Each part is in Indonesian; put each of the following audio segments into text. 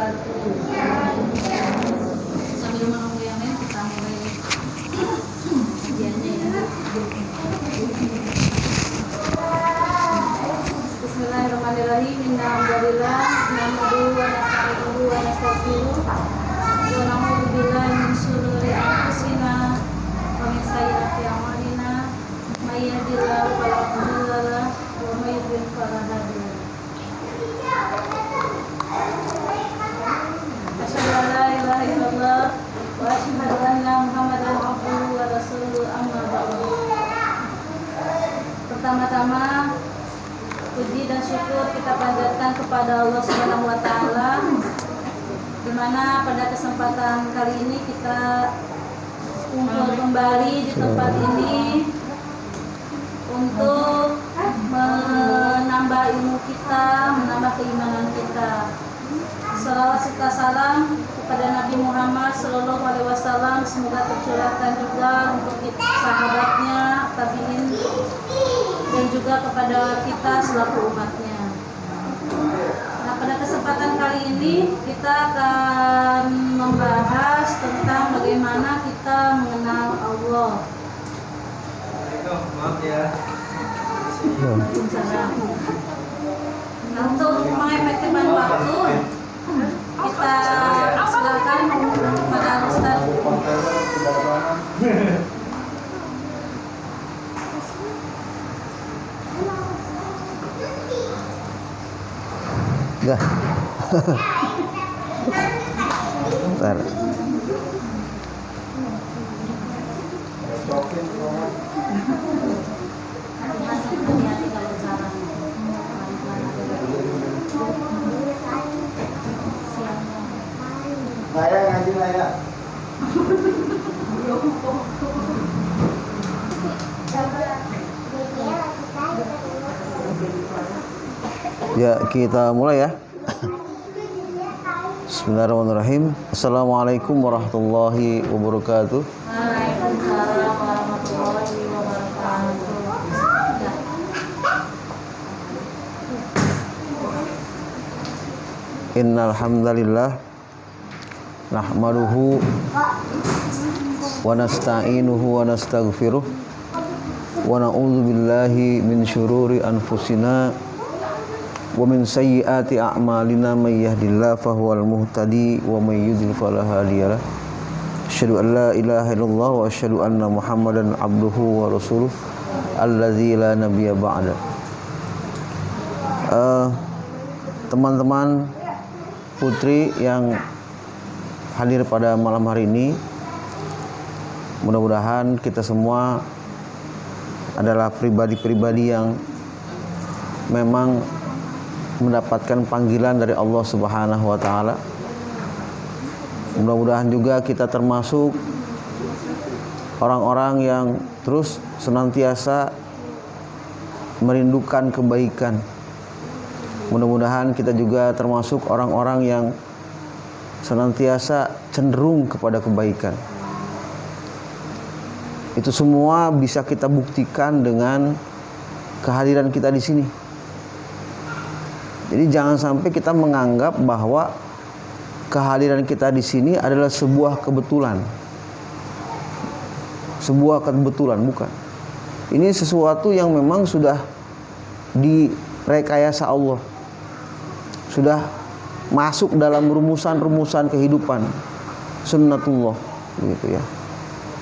wabarakatuh. Sambil menunggu yang lain kita mulai kajiannya ya. Bismillahirrahmanirrahim. Innalillah nahmaduhu wa nasta'inuhu wa nastaghfiruh wa na'udzu billahi min shururi anfusina wa min sayyiati a'malina. May yahdihillahu fala mudilla lahu wa may yudlil fala hadiya lahu. Asyhadu an la ilaha illallah wa asyhadu anna Muhammadan abduhu wa rasuluhu, amma ba'du. Pertama-tama puji dan syukur kita panjatkan kepada Allah Subhanahu wa taala, di mana pada kesempatan kali ini kita kumpul kembali di tempat ini untuk menambah ilmu kita, menambah keimanan kita. Salawat serta salam kepada Nabi Muhammad Sallallahu Alaihi Wasallam, semoga tercurahkan juga untuk kita, sahabatnya, tabiin, dan juga kepada kita selaku umatnya. Nah, pada kesempatan kali ini kita akan membahas tentang bagaimana kita mengenal Allah. Maaf ya. Nah, untuk mengefektifkan waktu, kita silakan kepada Ustaz. Dah. Bentar. Saya ngaji lah ya. Ya, kita mulai ya. Bismillahirrahmanirrahim. Assalamualaikum warahmatullahi wabarakatuh. Waalaikumsalam warahmatullahi wabarakatuh. Innal hamdalillah nahmaduhu wa nasta'inuhu wa nastaghfiruh wa na'udzu billahi min syururi anfusina wa min sayyiati a'malina, may yahdihillahu fahuwal muhtadi wa may yudlil fala hadiyalah. Asyhadu an la ilaha illallah wa asyhadu anna Muhammadan abduhu wa rasuluh alladzi la nabiyya ba'da. Teman-teman putri yang hadir pada malam hari ini, mudah-mudahan kita semua adalah pribadi-pribadi yang memang mendapatkan panggilan dari Allah Subhanahu wa taala. Mudah-mudahan juga kita termasuk orang-orang yang terus senantiasa merindukan kebaikan. Mudah-mudahan kita juga termasuk orang-orang yang senantiasa cenderung kepada kebaikan. Itu semua bisa kita buktikan dengan kehadiran kita di sini. Jadi jangan sampai kita menganggap bahwa kehadiran kita di sini adalah sebuah kebetulan. Sebuah kebetulan, bukan. Ini sesuatu yang memang sudah direkayasa Allah. Sudah masuk dalam rumusan-rumusan kehidupan, sunnatullah, gitu ya.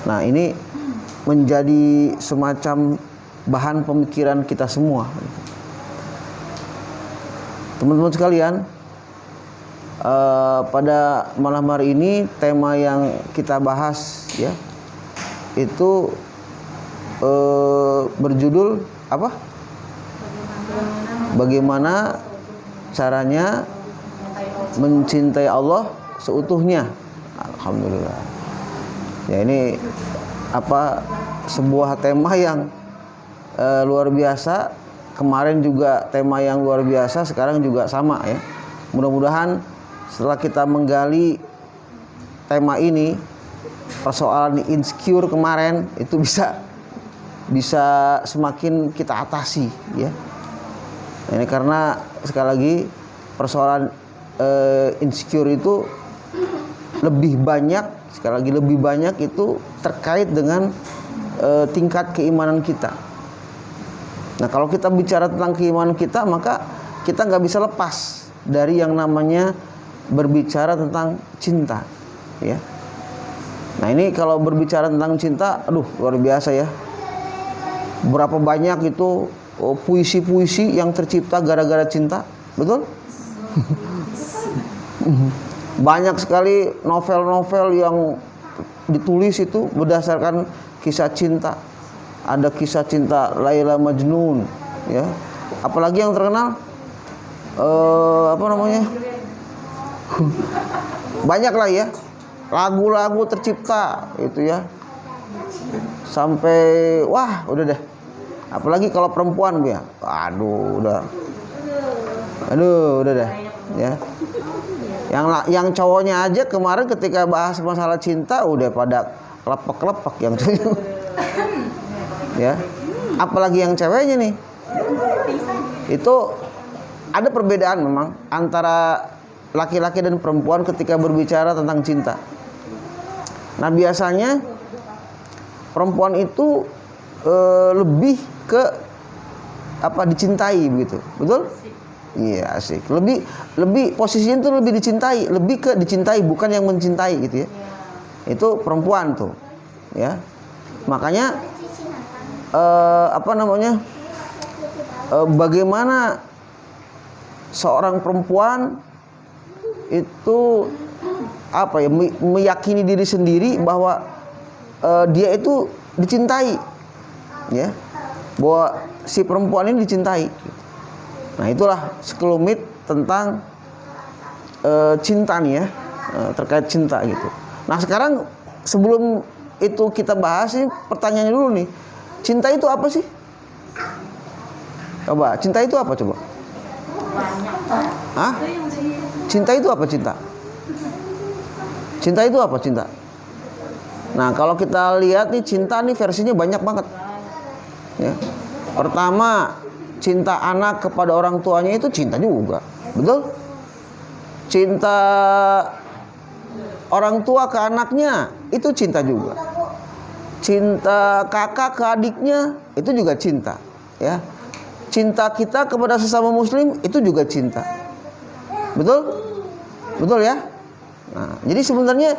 Nah, ini menjadi semacam bahan pemikiran kita semua. Teman-teman sekalian, pada malam hari ini tema yang kita bahas ya itu berjudul apa? Bagaimana caranya mencintai Allah seutuhnya. Alhamdulillah. Ya, ini sebuah tema yang luar biasa. Kemarin juga tema yang luar biasa, sekarang juga sama ya. Mudah-mudahan setelah kita menggali tema ini, persoalan insecure kemarin itu bisa semakin kita atasi ya. Ini karena sekali lagi persoalan insecure itu lebih banyak, sekali lagi lebih banyak itu terkait dengan tingkat keimanan kita. Nah, kalau kita bicara tentang keimanan kita, maka kita nggak bisa lepas dari yang namanya berbicara tentang cinta, ya. Nah, ini kalau berbicara tentang cinta, aduh luar biasa ya. Berapa banyak itu puisi-puisi yang tercipta gara-gara cinta, betul? Banyak sekali novel-novel yang ditulis itu berdasarkan kisah cinta. Ada kisah cinta Laila Majnun, ya. Apalagi yang terkenal apa namanya? Banyak lah ya. Lagu-lagu tercipta itu ya. Sampai wah, udah deh. Apalagi kalau perempuan ya. Aduh, udah. Aduh, udah deh, ya. Yang cowoknya aja kemarin ketika bahas masalah cinta udah pada kelepek-kelepek yang cowok. Ya. Apalagi yang ceweknya nih. Itu ada perbedaan memang antara laki-laki dan perempuan ketika berbicara tentang cinta. Nah, biasanya perempuan itu lebih ke apa, dicintai begitu. Betul? Iya, asik. Lebih posisinya itu lebih dicintai, lebih ke dicintai bukan yang mencintai gitu ya. Itu perempuan tuh. Ya. Makanya apa namanya? Bagaimana seorang perempuan itu apa ya, meyakini diri sendiri bahwa dia itu dicintai, ya, bahwa si perempuan ini dicintai. Nah, itulah sekelumit tentang cinta nih ya, terkait cinta gitu. Nah, sekarang sebelum itu kita bahas, ini pertanyaannya dulu nih, cinta itu apa sih? Coba, cinta itu apa coba? Hah? Cinta itu apa cinta? Cinta itu apa cinta? Nah, kalau kita lihat nih, cinta nih versinya banyak banget. Ya. Pertama, cinta anak kepada orang tuanya itu cinta juga, betul? Cinta orang tua ke anaknya itu cinta juga. Cinta kakak ke adiknya itu juga cinta, ya. Cinta kita kepada sesama muslim itu juga cinta. Betul? Betul ya? Nah, jadi sebenarnya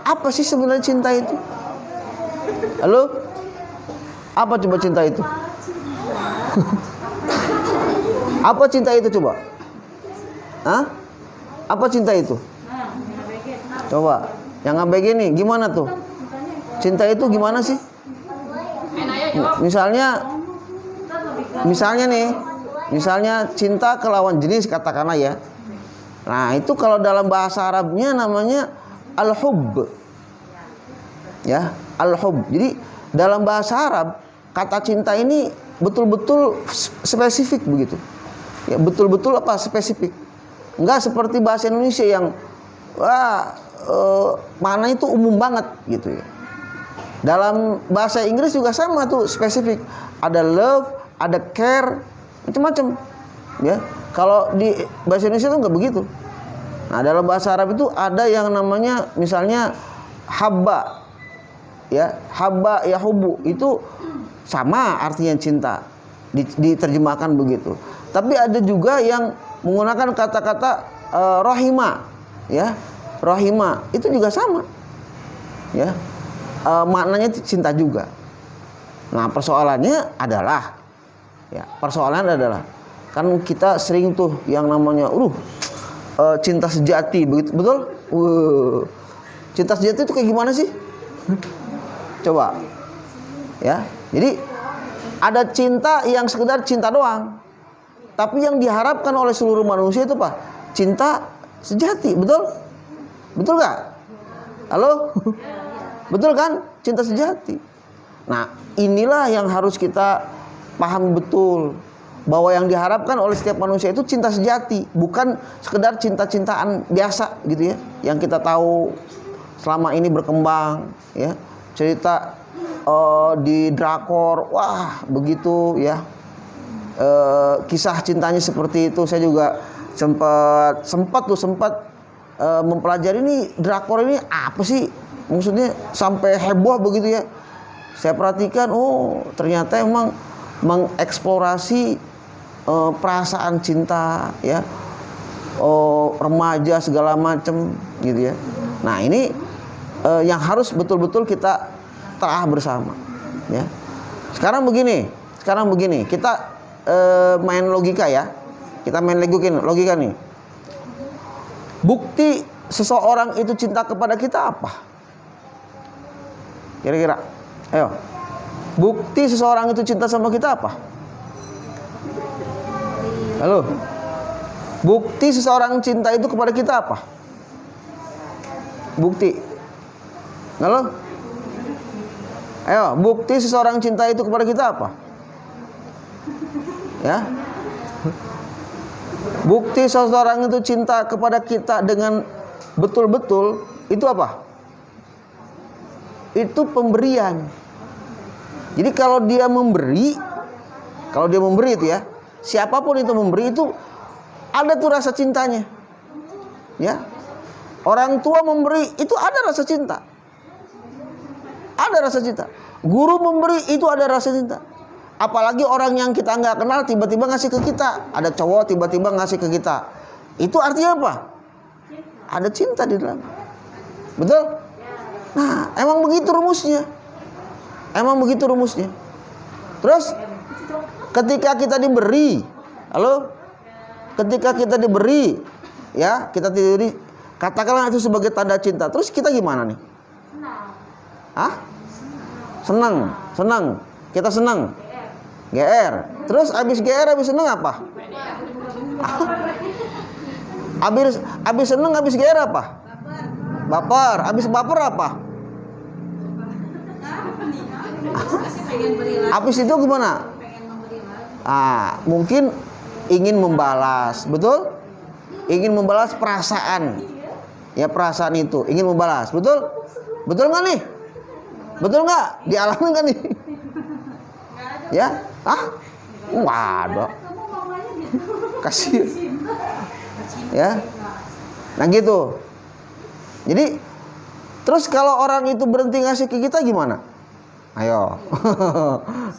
apa sih sebenarnya cinta itu? Halo? Apa coba cinta itu? Apa cinta itu coba? Hah? Apa cinta itu? Coba, yang ABG nih gimana tuh? Cinta itu gimana sih? Misalnya cinta ke lawan jenis katakanlah ya. Nah, itu kalau dalam bahasa Arabnya namanya al-hubb. Ya, al-hubb. Jadi dalam bahasa Arab kata cinta ini betul-betul spesifik begitu. Ya, betul-betul apa spesifik. Enggak seperti bahasa Indonesia yang maknanya itu umum banget gitu ya. Dalam bahasa Inggris juga sama tuh, spesifik. Ada love, ada care, macam-macam. Ya, kalau di bahasa Indonesia itu nggak begitu. Nah, dalam bahasa Arab itu ada yang namanya misalnya habba. Ya, habba ya hubu, itu sama artinya cinta. Diterjemahkan begitu. Tapi ada juga yang menggunakan kata-kata rohima, ya. Rohima itu juga sama. Ya. Maknanya cinta juga. Nah, persoalannya adalah kan kita sering tuh yang namanya cinta sejati begitu, betul? Cinta sejati itu kayak gimana sih? Coba. Ya. Jadi ada cinta yang sekedar cinta doang. Tapi yang diharapkan oleh seluruh manusia itu apa? Cinta sejati, betul? Betul gak? Halo? Betul kan? Cinta sejati. Nah, inilah yang harus kita paham betul, bahwa yang diharapkan oleh setiap manusia itu cinta sejati, bukan sekedar cinta-cintaan biasa gitu ya, yang kita tahu selama ini berkembang ya. Cerita di drakor, wah begitu ya. Kisah cintanya seperti itu. Saya juga sempat mempelajari ini drakor ini apa sih, maksudnya sampai heboh begitu ya. Saya perhatikan, oh ternyata emang mengeksplorasi perasaan cinta ya, remaja segala macam gitu ya. Nah ini yang harus betul-betul kita telah bersama ya. Sekarang begini, kita main logika ya. Kita main logika nih. Bukti seseorang itu cinta kepada kita apa? Kira-kira, ayo. Bukti seseorang itu cinta sama kita apa? Halo. Bukti seseorang cinta itu kepada kita apa? Bukti. Halo. Ayo, bukti seseorang cinta itu kepada kita apa? Ya. Bukti seseorang itu cinta kepada kita dengan betul-betul itu apa? Itu pemberian. Jadi kalau dia memberi itu ya, siapapun itu memberi itu ada tuh rasa cintanya. Ya. Orang tua memberi itu ada rasa cinta. Ada rasa cinta. Guru memberi itu ada rasa cinta. Apalagi orang yang kita nggak kenal tiba-tiba ngasih ke kita. Ada cowok tiba-tiba ngasih ke kita. Itu artinya apa? Ada cinta di dalam. Betul? Nah, emang begitu rumusnya. Terus ketika kita diberi, ya kita diberi, katakanlah itu sebagai tanda cinta. Terus kita gimana nih? Senang. Kita senang. GR. Terus abis GR abis seneng apa? abis seneng abis GR apa? Baper. Abis baper apa? Abis itu gimana? Mungkin ingin membalas, betul? Ingin membalas perasaan. Ya perasaan itu, ingin membalas, betul? Betul nggak nih? Betul nggak? Dialami nggak nih? Ya? Waduh. Kasih. Ya. Nah gitu. Jadi terus kalau orang itu berhenti ngasih ke kita gimana? Ayo.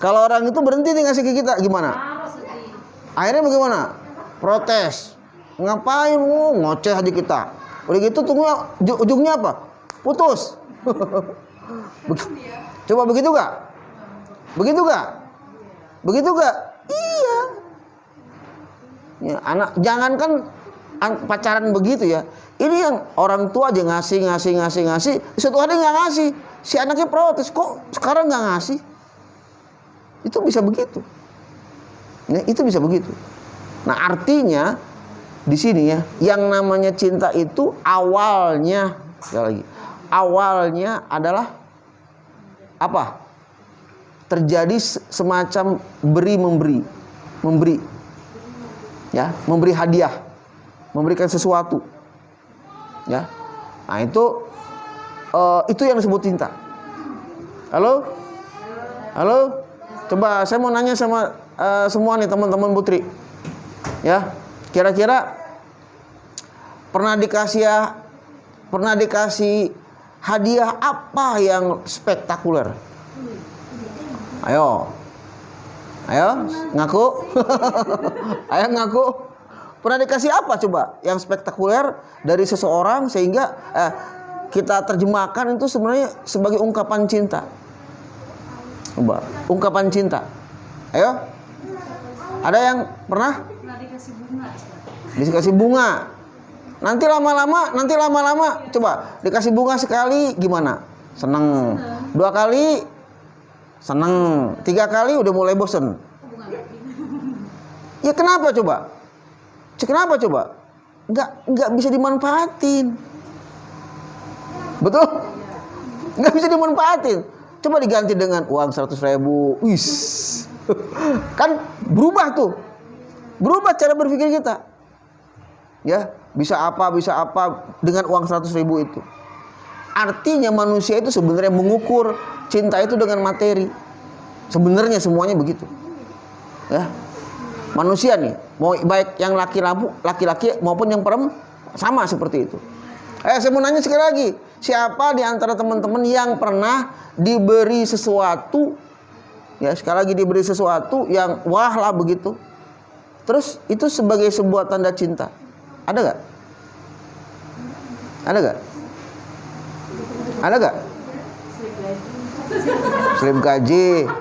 Kalau orang itu berhenti ngasih ke kita gimana? Akhirnya bagaimana? Protes. Ngapain? Ngoceh aja kita. Udah gitu tunggu ujungnya apa? Putus. Coba begitu gak? Begitu gak? Iya. Ya, anak jangankan pacaran begitu ya. Ini yang orang tua aja ngasih. Suatu hari nggak ngasih, si anaknya protes. Kok sekarang nggak ngasih? Itu bisa begitu. Ya, itu bisa begitu. Nah artinya di sini ya, yang namanya cinta itu awalnya apa? Terjadi semacam memberi, ya, memberi hadiah, memberikan sesuatu, ya. Nah itu yang disebut cinta. Halo, coba saya mau nanya sama semua nih teman-teman Putri, ya, kira-kira pernah dikasih hadiah apa yang spektakuler? Ayo ngaku. Ayo ngaku. Pernah dikasih apa coba yang spektakuler dari seseorang sehingga kita terjemahkan itu sebenarnya sebagai ungkapan cinta. Coba, ungkapan cinta. Ayo. Ada yang pernah? Dikasih bunga. Dikasih bunga. Nanti lama-lama coba dikasih bunga sekali gimana? Seneng. 2 kali seneng, 3 kali udah mulai bosen. Ya kenapa coba? Nggak bisa dimanfaatin. Betul? Nggak bisa dimanfaatin. Coba diganti dengan uang 100.000. Wis. Kan berubah tuh. Berubah cara berpikir kita. Ya, bisa apa dengan uang 100.000 itu. Artinya manusia itu sebenarnya mengukur cinta itu dengan materi. Sebenarnya semuanya begitu. Ya. Manusia nih, mau baik yang laki-laki maupun yang perempuan sama seperti itu. Saya mau nanya sekali lagi, siapa di antara teman-teman yang pernah diberi sesuatu, ya sekali lagi diberi sesuatu yang wah lah begitu, terus itu sebagai sebuah tanda cinta? Ada gak? Ada gak? Ada gak? Slip gaji.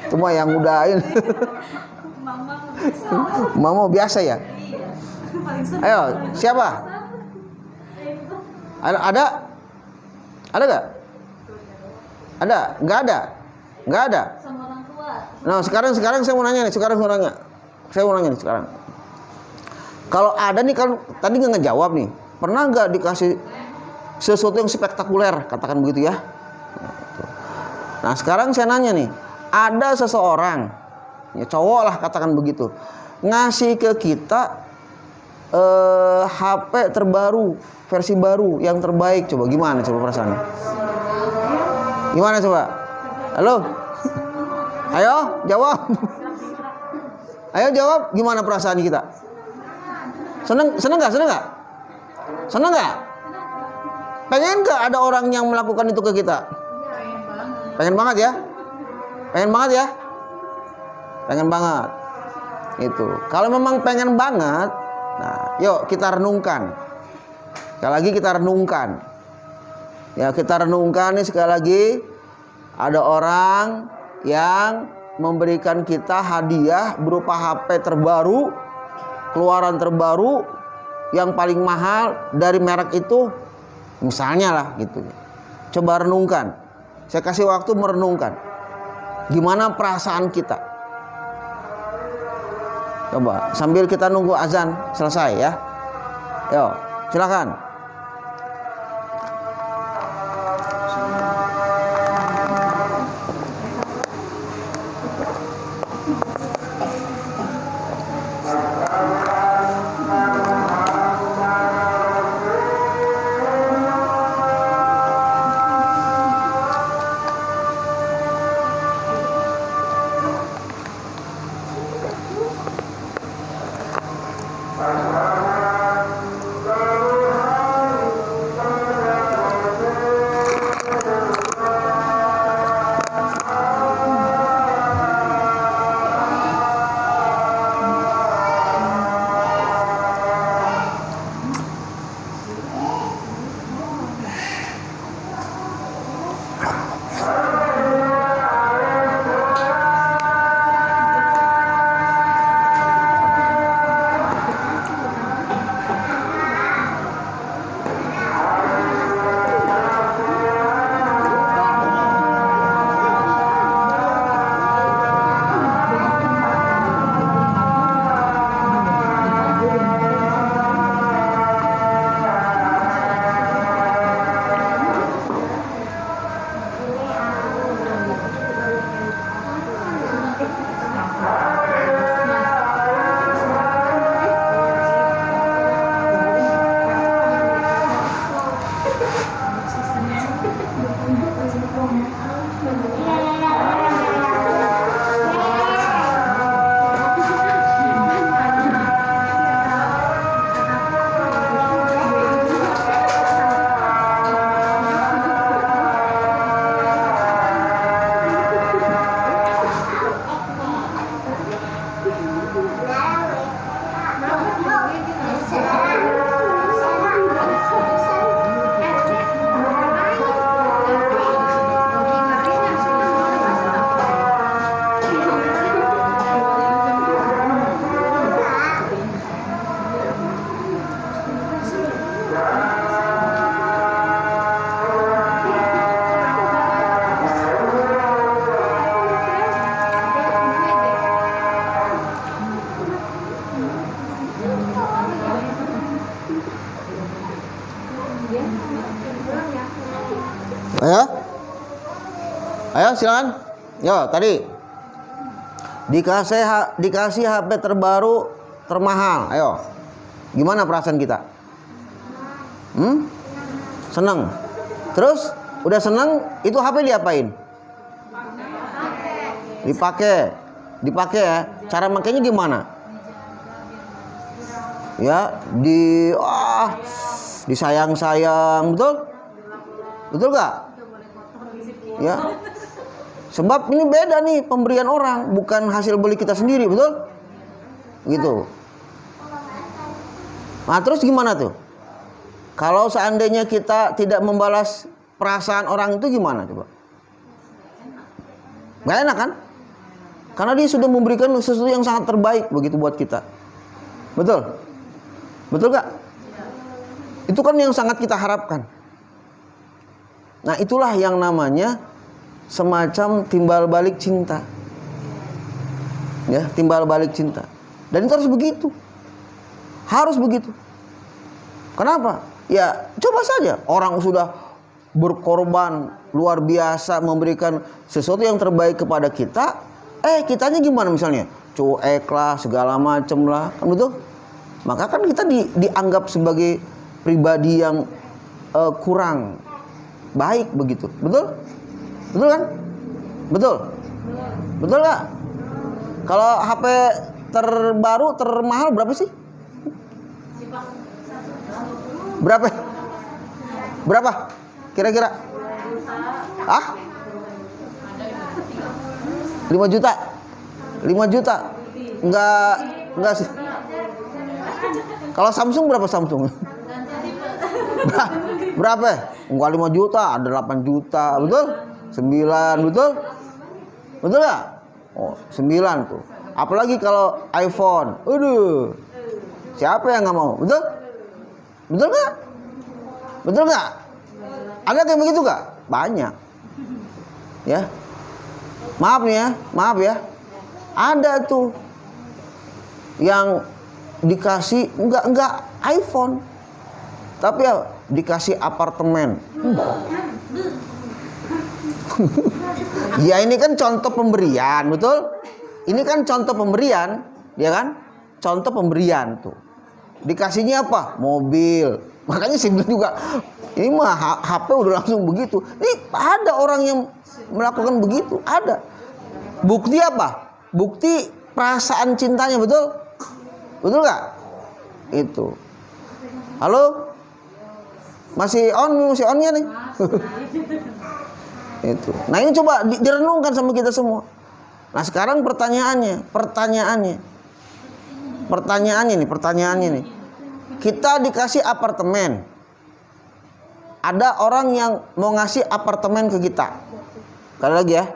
Itu mah yang mudahin. Mama biasa ya? Ayo, siapa? Ada? Ada gak? Ada? Nggak ada? Nggak ada? Sama orang tua. Nah sekarang saya mau nanya nih. Saya mau nanya nih sekarang. Kalau ada nih, kan tadi nggak ngejawab nih. Pernah nggak dikasih sesuatu yang spektakuler, katakan begitu ya? Nah sekarang saya nanya nih, ada seseorang, ya cowok lah katakan begitu, ngasih ke kita HP terbaru, versi baru yang terbaik. Coba gimana coba perasaannya? Gimana coba? Halo? Ayo jawab. Ayo jawab, gimana perasaan kita? Seneng nggak? Seneng nggak? Pengen nggak ada orang yang melakukan itu ke kita? Pengen banget ya? Pengen banget. Itu. Kalau memang pengen banget, nah, yuk kita renungkan. Sekali lagi kita renungkan. Ya, kita renungkan nih sekali lagi, ada orang yang memberikan kita hadiah berupa HP terbaru, keluaran terbaru yang paling mahal dari merek itu, misalnya lah gitu. Coba renungkan. Saya kasih waktu merenungkan. Gimana perasaan kita? Coba sambil kita nunggu azan selesai ya. Yo, silakan. Ayo silakan. Yo, tadi dikasih HP terbaru termahal. Ayo. Gimana perasaan kita? Seneng. Terus udah seneng, itu HP diapain? Dipakai. Dipakai ya. Cara makainya gimana? Ya, disayang-sayang, betul? Betul gak? Ya. Sebab ini beda nih pemberian orang, bukan hasil beli kita sendiri, betul? Gitu. Nah, terus gimana tuh? Kalau seandainya kita tidak membalas perasaan orang itu gimana coba? Gak enak kan? Karena dia sudah memberikan sesuatu yang sangat terbaik begitu buat kita. Betul? Betul gak? Itu kan yang sangat kita harapkan. Nah, itulah yang namanya semacam timbal balik cinta. Ya, timbal balik cinta. Dan itu harus begitu. Harus begitu. Kenapa? Ya, coba saja orang sudah berkorban luar biasa memberikan sesuatu yang terbaik kepada kita, kitanya gimana misalnya? Cuek lah, segala macem lah, kan betul? Maka kan kita dianggap sebagai pribadi yang kurang baik begitu, betul? Betul kan? Betul? Betul gak? Kalau HP terbaru termahal berapa sih? Berapa? Berapa? Kira-kira? 5 juta? 5 juta? Enggak sih. Kalau Samsung berapa Samsung? Berapa? Enggak 5 juta, ada 8 juta, betul? 9, betul? Betul gak? Oh, 9 tuh. Apalagi kalau iPhone. Aduh. Siapa yang gak mau? Betul? Betul gak? Betul gak? Ada kayak begitu gak? Banyak. Ya. Maaf nih ya, maaf ya. Ada tuh yang dikasih enggak iPhone. Tapi ya dikasih apartemen. Ya ini kan contoh pemberian, betul? Ini kan contoh pemberian, ya kan? Contoh pemberian tuh. Dikasihnya apa? Mobil. Makanya saya bilang juga, ini mah HP udah langsung begitu. Ini ada orang yang melakukan begitu, ada. Bukti apa? Bukti perasaan cintanya, betul? Betul gak? Itu. Halo? Masih onnya nih. Itu. Nah ini coba direnungkan sama kita semua. Nah sekarang pertanyaannya nih. Kita dikasih apartemen. Ada orang yang mau ngasih apartemen ke kita. Sekali lagi ya.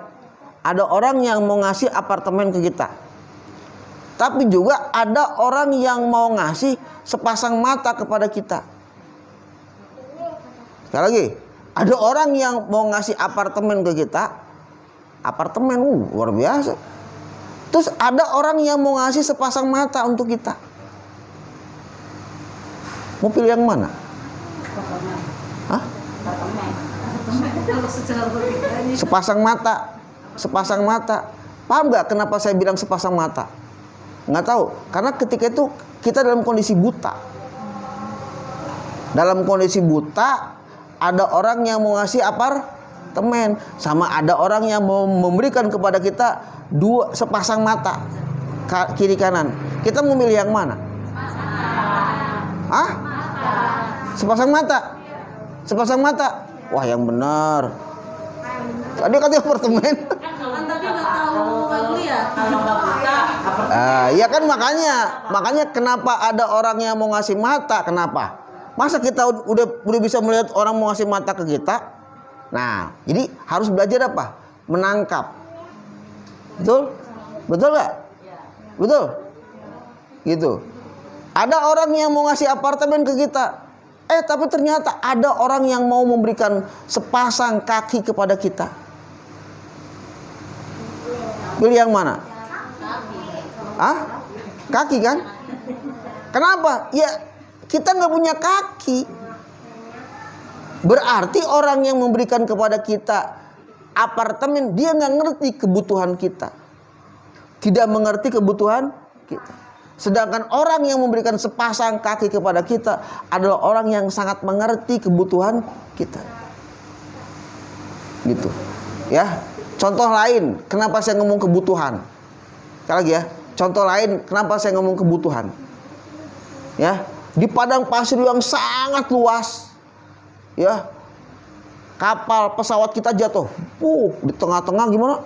Ada orang yang mau ngasih apartemen ke kita. Tapi juga ada orang yang mau ngasih sepasang mata kepada kita. Sekali lagi, ada orang yang mau ngasih apartemen ke kita. Apartemen luar biasa. Terus ada orang yang mau ngasih sepasang mata untuk kita. Mau pilih yang mana? Hah? Sepasang mata. Paham gak kenapa saya bilang sepasang mata? Nggak tahu. Karena ketika itu kita dalam kondisi buta. Dalam kondisi buta, ada orang yang mau ngasih apartemen, sama ada orang yang mau memberikan kepada kita sepasang mata, kiri kanan. Kita mau milih yang mana? Hah? Sepasang mata. Wah, yang benar. Tadi katanya apartemen. Kan tadi nggak tahu nggak lihat. Ya kan makanya kenapa ada orang yang mau ngasih mata? Kenapa? Masa kita udah bisa melihat orang mau ngasih mata ke kita? Nah, jadi harus belajar apa? Menangkap. Betul? Betul nggak? Betul? Gitu. Ada orang yang mau ngasih apartemen ke kita. Tapi ternyata ada orang yang mau memberikan sepasang kaki kepada kita. Pilih yang mana? Kaki kan? Kenapa? Ya kita nggak punya kaki. Berarti orang yang memberikan kepada kita apartemen, dia nggak ngerti kebutuhan kita, tidak mengerti kebutuhan kita. Sedangkan orang yang memberikan sepasang kaki kepada kita adalah orang yang sangat mengerti kebutuhan kita. Gitu. Ya. Contoh lain, kenapa saya ngomong kebutuhan? Sekali lagi ya, contoh lain kenapa saya ngomong kebutuhan. Ya, di padang pasir yang sangat luas, ya, kapal pesawat kita jatuh, di tengah-tengah gimana?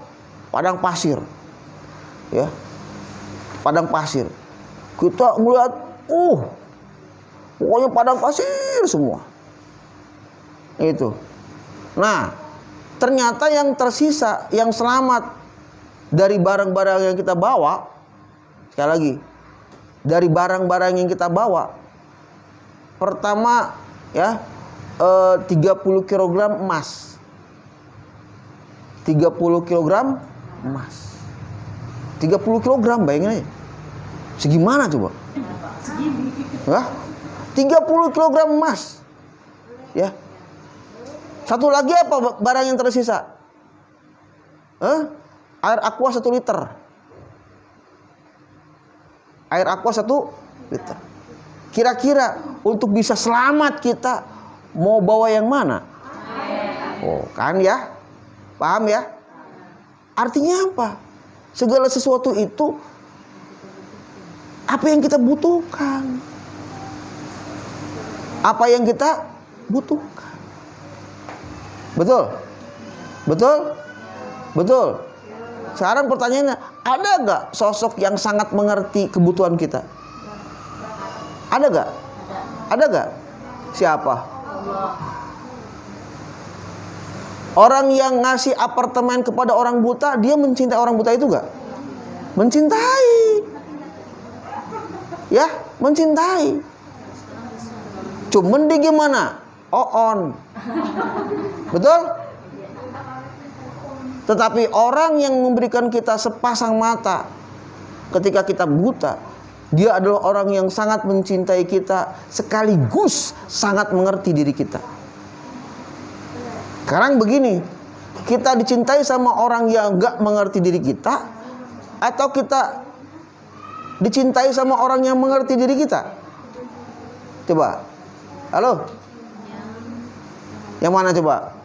Padang pasir, ya, padang pasir. Kita melihat, pokoknya padang pasir semua. Itu. Nah, ternyata yang tersisa, yang selamat dari barang-barang yang kita bawa, sekali lagi, dari barang-barang yang kita bawa, pertama ya 30 kg emas. 30 kg emas. 30 kg bayangin aja. Segimana coba? Hah? 30 kg emas. Ya. Satu lagi apa barang yang tersisa? Air aqua 1 liter. Air aqua 1 liter. Kira-kira untuk bisa selamat kita mau bawa yang mana? Oh, kan ya? Paham ya? Artinya apa? Segala sesuatu itu apa yang kita butuhkan. Apa yang kita butuhkan. Betul? Betul? Betul. Sekarang pertanyaannya, ada gak sosok yang sangat mengerti kebutuhan kita? Ada gak? Ada gak? Siapa? Orang yang ngasih apartemen kepada orang buta, dia mencintai orang buta itu gak? Mencintai. Ya, mencintai. Cuman dia gimana? On. Betul? Tetapi orang yang memberikan kita sepasang mata ketika kita buta, dia adalah orang yang sangat mencintai kita, sekaligus sangat mengerti diri kita. Sekarang begini, kita dicintai sama orang yang gak mengerti diri kita, atau kita dicintai sama orang yang mengerti diri kita? Coba. Halo? Yang mana coba?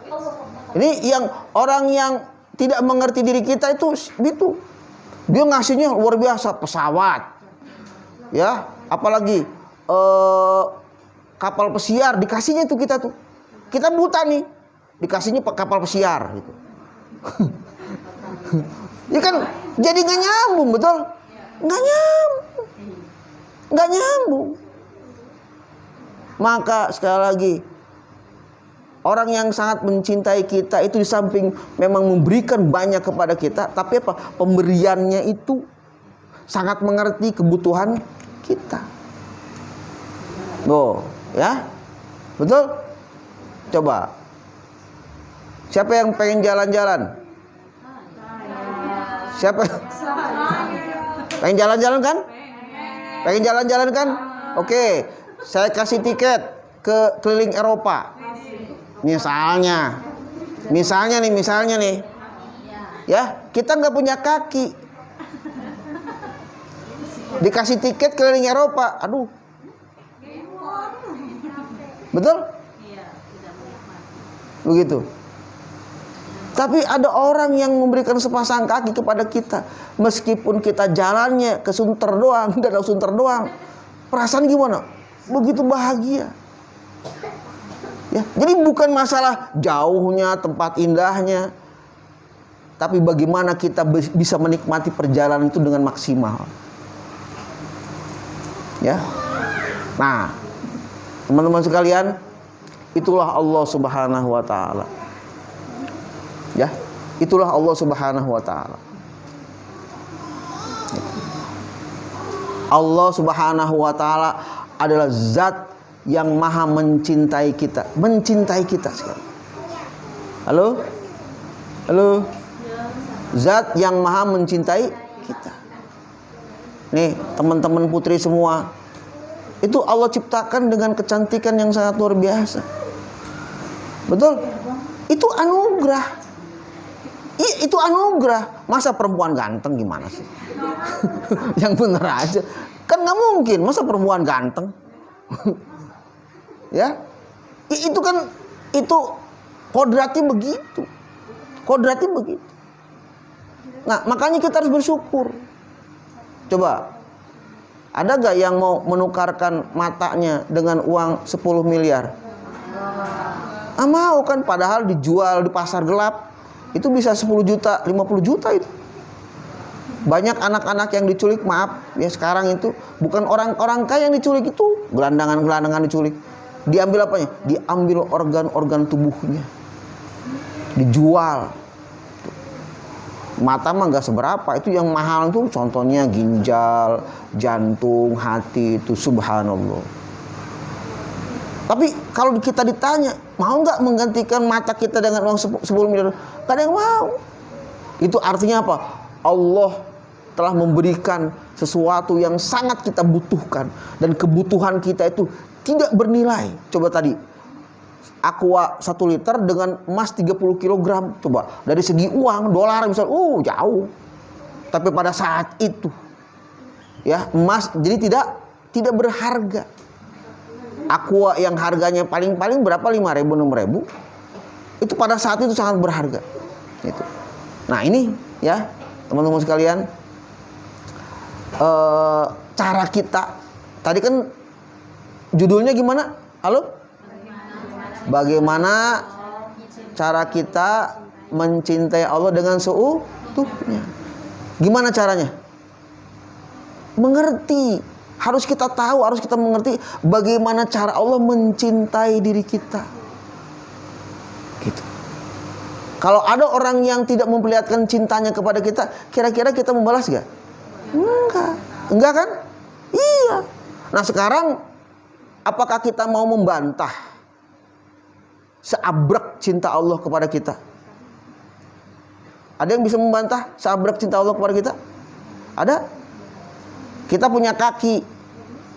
Ini yang orang yang tidak mengerti diri kita itu. Dia ngasihnya luar biasa, pesawat. Ya, apalagi kapal pesiar dikasihnya itu kita tuh. Kita buta nih, dikasihnya kapal pesiar gitu. Ya kan jadi nggak nyambung, betul? Nggak nyambung. Maka sekali lagi, orang yang sangat mencintai kita itu di samping memang memberikan banyak kepada kita, tapi apa? Pemberiannya itu sangat mengerti kebutuhan kita. Ya? Betul? Coba. Siapa yang pengen jalan-jalan? Siapa? Pengen jalan-jalan kan? Pengen jalan-jalan kan? Oke, saya kasih tiket ke keliling Eropa. Misalnya nih, ya, kita nggak punya kaki, dikasih tiket keliling Eropa, aduh, betul? Begitu. Tapi ada orang yang memberikan sepasang kaki kepada kita, meskipun kita jalannya ke Sunter doang, Danau Sunter doang, perasaan gimana? Begitu bahagia. Ya, jadi bukan masalah jauhnya, tempat indahnya, tapi bagaimana kita bisa menikmati perjalanan itu dengan maksimal. Ya. Nah, teman-teman sekalian, itulah Allah Subhanahu wa taala. Ya, itulah Allah Subhanahu wa taala. Allah Subhanahu wa taala adalah zat yang maha mencintai kita sekali. Halo? Zat yang maha mencintai kita. Nih, teman-teman putri semua, itu Allah ciptakan dengan kecantikan yang sangat luar biasa. Betul? Itu anugerah. Itu anugerah. Masa perempuan ganteng gimana sih? Yang bener aja. Kan gak mungkin, masa perempuan ganteng? Ya, itu kan, itu kodratnya begitu. Nah, makanya kita harus bersyukur. Coba, ada gak yang mau menukarkan matanya dengan uang 10 miliar? Mau kan, padahal dijual di pasar gelap itu bisa 10 juta, 50 juta itu. Banyak anak-anak yang diculik, maaf ya, sekarang itu bukan orang-orang kaya yang diculik, itu gelandangan-gelandangan diculik. Diambil apanya? Diambil organ-organ tubuhnya, dijual. Mata mah gak seberapa, itu yang mahal tuh contohnya ginjal, jantung, hati, itu subhanallah. Tapi kalau kita ditanya, mau gak menggantikan mata kita dengan uang 10 miliar? Gak ada yang mau. Itu artinya apa? Allah telah memberikan sesuatu yang sangat kita butuhkan, dan kebutuhan kita itu tidak bernilai. Coba tadi Aqua 1 liter dengan emas 30 kg. Coba dari segi uang, dolar misal, jauh. Tapi pada saat itu ya, emas jadi tidak berharga. Aqua yang harganya paling berapa, 5.000, 6.000, itu pada saat itu sangat berharga. Itu. Nah ini ya teman-teman sekalian, cara kita tadi kan judulnya gimana? Halo? Bagaimana cara kita mencintai Allah dengan seutuhnya? Gimana caranya? Mengerti. Harus kita tahu, harus kita mengerti bagaimana cara Allah mencintai diri kita. Gitu. Kalau ada orang yang tidak memperlihatkan cintanya kepada kita, kira-kira kita membalas gak? Enggak kan? Iya. Nah sekarang, apakah kita mau membantah seabrek cinta Allah kepada kita? Ada yang bisa membantah seabrek cinta Allah kepada kita? Ada? Kita punya kaki,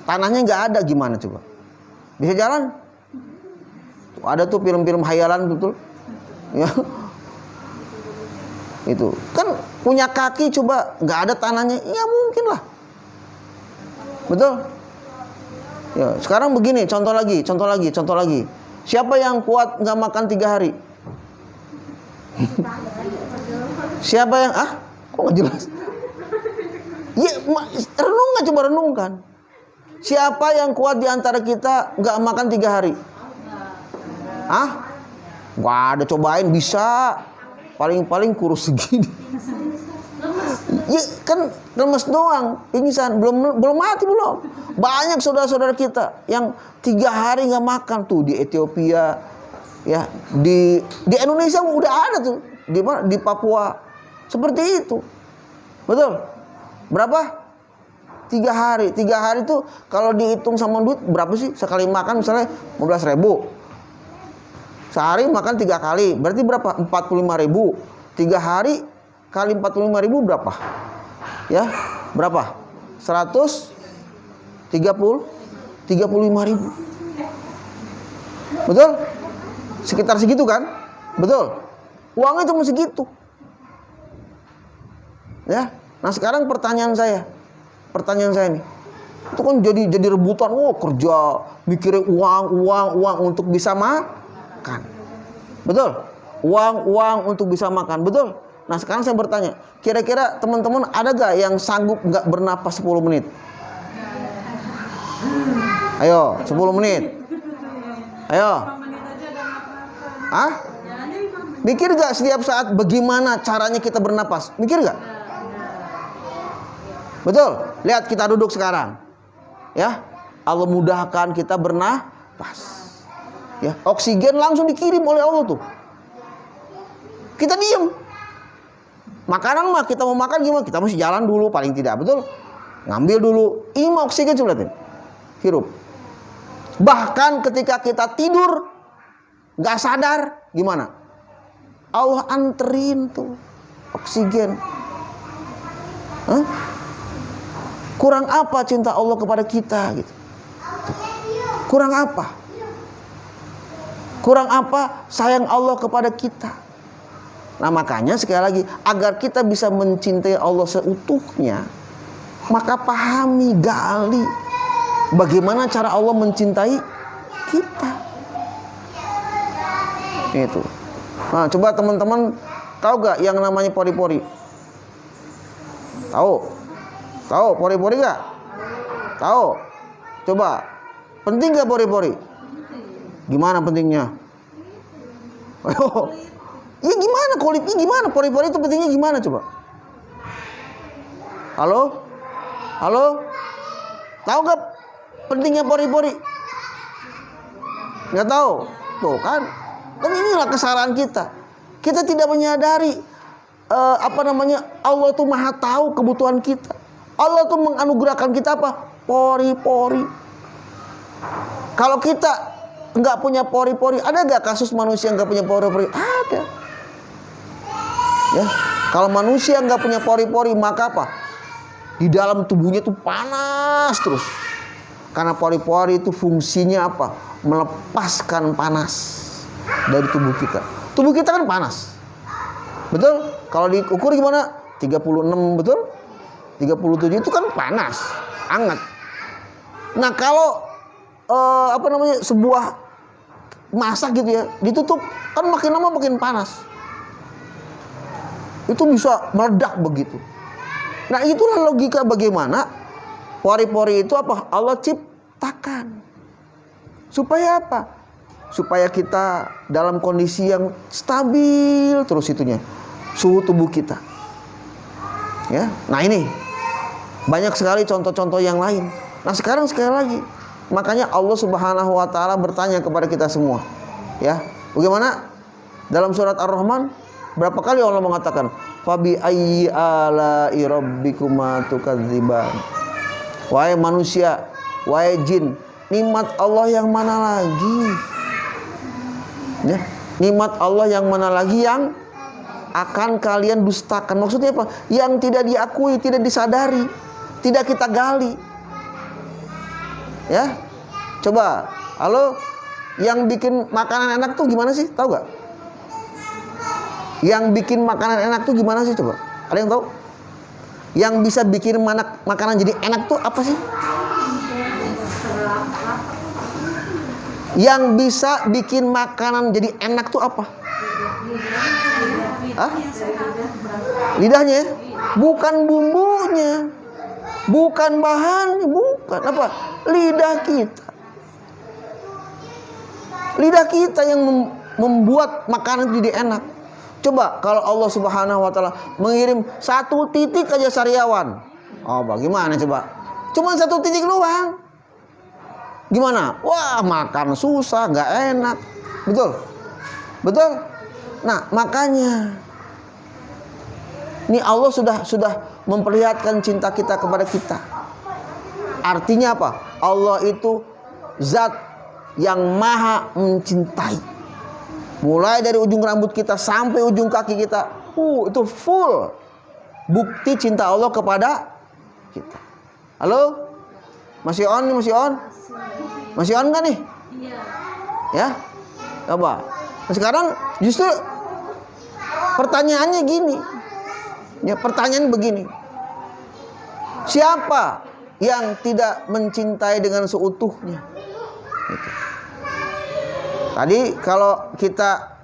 tanahnya nggak ada, gimana coba? Bisa jalan? Ada tuh film-film hayalan betul, ya. Itu kan punya kaki, coba nggak ada tanahnya, ya mungkin lah, betul? Ya sekarang begini, contoh lagi. Siapa yang kuat nggak makan 3 hari? Siapa yang kok nggak jelas? Ya, renungkan. Siapa yang kuat di antara kita nggak makan 3 hari? Gak ada, cobain, bisa. Paling kurus segini. Ya kan lemes doang, pingsan, belum mati belum. Banyak saudara-saudara kita yang 3 hari nggak makan tuh di Ethiopia, ya di Indonesia udah ada tuh, di mana? Di Papua, seperti itu, betul. Berapa? 3 hari. 3 hari tuh kalau dihitung sama duit berapa sih? Sekali makan misalnya 15.000. Sehari makan 3 kali, berarti berapa? 45.000. 3 hari kali 45.000 berapa? Ya, berapa? 135.000. Betul? Sekitar segitu kan? Betul. Uangnya cuma segitu. Ya. Nah sekarang pertanyaan saya nih, itu kan jadi rebutan, kerja mikirin uang untuk bisa makan, betul? Uang untuk bisa makan, betul? Nah sekarang saya bertanya, kira-kira teman-teman ada gak yang sanggup gak bernapas 10 menit? Ayo, 10 menit. Ayo. Mikir gak setiap saat bagaimana caranya kita bernapas? Mikir gak? Betul, lihat kita duduk sekarang, ya. Allah mudahkan kita bernapas, ya. Oksigen langsung dikirim oleh Allah tuh. Kita diem. Makanan mah kita mau makan gimana? Kita mesti jalan dulu paling tidak, betul? Ngambil dulu. Ini mah oksigen, coba lihatin. Hirup. Bahkan ketika kita tidur, nggak sadar, gimana? Allah anterin tuh oksigen. Kurang apa cinta Allah kepada kita gitu? Kurang apa? Kurang apa sayang Allah kepada kita? Nah makanya sekali lagi, agar kita bisa mencintai Allah seutuhnya, maka pahami, gali bagaimana cara Allah mencintai kita. Itu. Nah coba teman-teman tahu gak yang namanya pori-pori? Tahu? Tahu pori-pori nggak? Tahu? Coba, penting nggak pori-pori? Gimana pentingnya? Ayo, ya gimana kulitnya gimana? Pori-pori itu pentingnya gimana coba? Halo? Halo? Tahu nggak pentingnya pori-pori? Nggak tahu? Tuh kan? Dan inilah kesalahan kita. Kita tidak menyadari Allah tuh maha tahu kebutuhan kita. Allah tuh menganugerahkan kita apa? Pori-pori. Kalau kita nggak punya pori-pori, ada nggak kasus manusia nggak punya pori-pori? Ada. Ya, kalau manusia nggak punya pori-pori maka apa? Di dalam tubuhnya tuh panas terus. Karena pori-pori itu fungsinya apa? Melepaskan panas dari tubuh kita. Tubuh kita kan panas. Betul? Kalau diukur gimana? 36, betul? 37 itu kan panas, hangat. Nah, kalau sebuah masak gitu ya, ditutup kan makin lama makin panas. Itu bisa meledak begitu. Nah, itulah logika bagaimana pori-pori itu apa? Allah ciptakan. Supaya apa? Supaya kita dalam kondisi yang stabil terus itunya, suhu tubuh kita. Ya. Nah, ini banyak sekali contoh-contoh yang lain. Nah, sekarang sekali lagi, makanya Allah Subhanahu wa taala bertanya kepada kita semua. Ya. Bagaimana? Dalam surat Ar-Rahman berapa kali Allah mengatakan, "Fabi ayyi ala'i rabbikuma tukadziban." Wahai manusia, wahai jin, nikmat Allah yang mana lagi? Ya, nikmat Allah yang mana lagi yang akan kalian dustakan? Maksudnya apa? Yang tidak diakui, tidak disadari, tidak kita gali. Ya, coba, halo, yang bikin makanan enak tuh gimana sih? Tahu gak? Yang bikin makanan enak tuh gimana sih coba? Ada yang tahu? Yang bisa bikin makanan jadi enak tuh apa sih? Yang bisa bikin makanan jadi enak tuh apa? Hah? Lidahnya? Bukan bumbunya, bukan bahannya, bukan apa? Lidah kita. Lidah kita yang membuat makanan itu jadi enak. Coba kalau Allah Subhanahu wa taala mengirim 1 titik aja sariawan. Oh, bagaimana coba? Cuma 1 titik doang. Gimana? Wah, makan susah, nggak enak. Betul? Betul? Nah, makanya ini Allah sudah memperlihatkan cinta kita kepada kita. Artinya apa? Allah itu zat yang maha mencintai. Mulai dari ujung rambut kita sampai ujung kaki kita, itu full bukti cinta Allah kepada kita. Halo? Masih on nih, masih on? Masih on kan nih? Iya. Ya? Coba. Nah, sekarang justru pertanyaannya gini. Ya, pertanyaan begini. Siapa yang tidak mencintai dengan seutuhnya? Gitu. Tadi kalau kita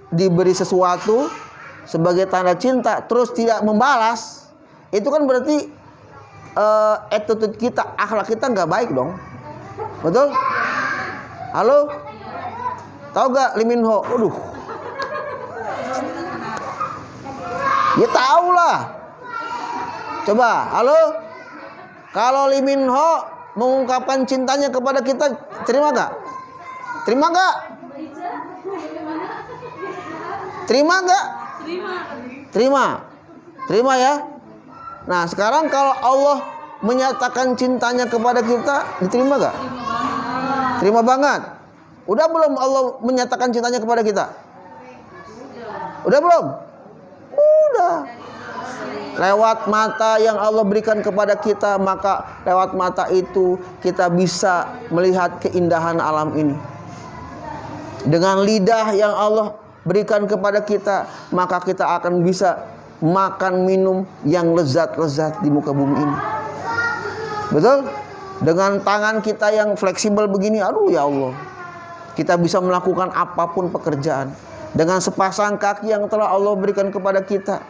diberi sesuatu sebagai tanda cinta terus tidak membalas, itu kan berarti attitude kita, akhlak kita nggak baik dong. Betul? Halo? Tahu gak Lee Min Ho? Aduh. Ya tahu lah. Coba, halo? Kalau Lee Min Ho mengungkapkan cintanya kepada kita, terima gak? Terima gak? Terima gak? Terima. Terima ya. Nah, sekarang kalau Allah menyatakan cintanya kepada kita, diterima gak? Terima banget. Udah belum Allah menyatakan cintanya kepada kita? Udah belum? Udah. Lewat mata yang Allah berikan kepada kita, maka lewat mata itu kita bisa melihat keindahan alam ini. Dengan lidah yang Allah berikan kepada kita, maka kita akan bisa makan minum yang lezat-lezat di muka bumi ini. Betul? Dengan tangan kita yang fleksibel begini, aduh ya Allah, kita bisa melakukan apapun pekerjaan. Dengan sepasang kaki yang telah Allah berikan kepada kita,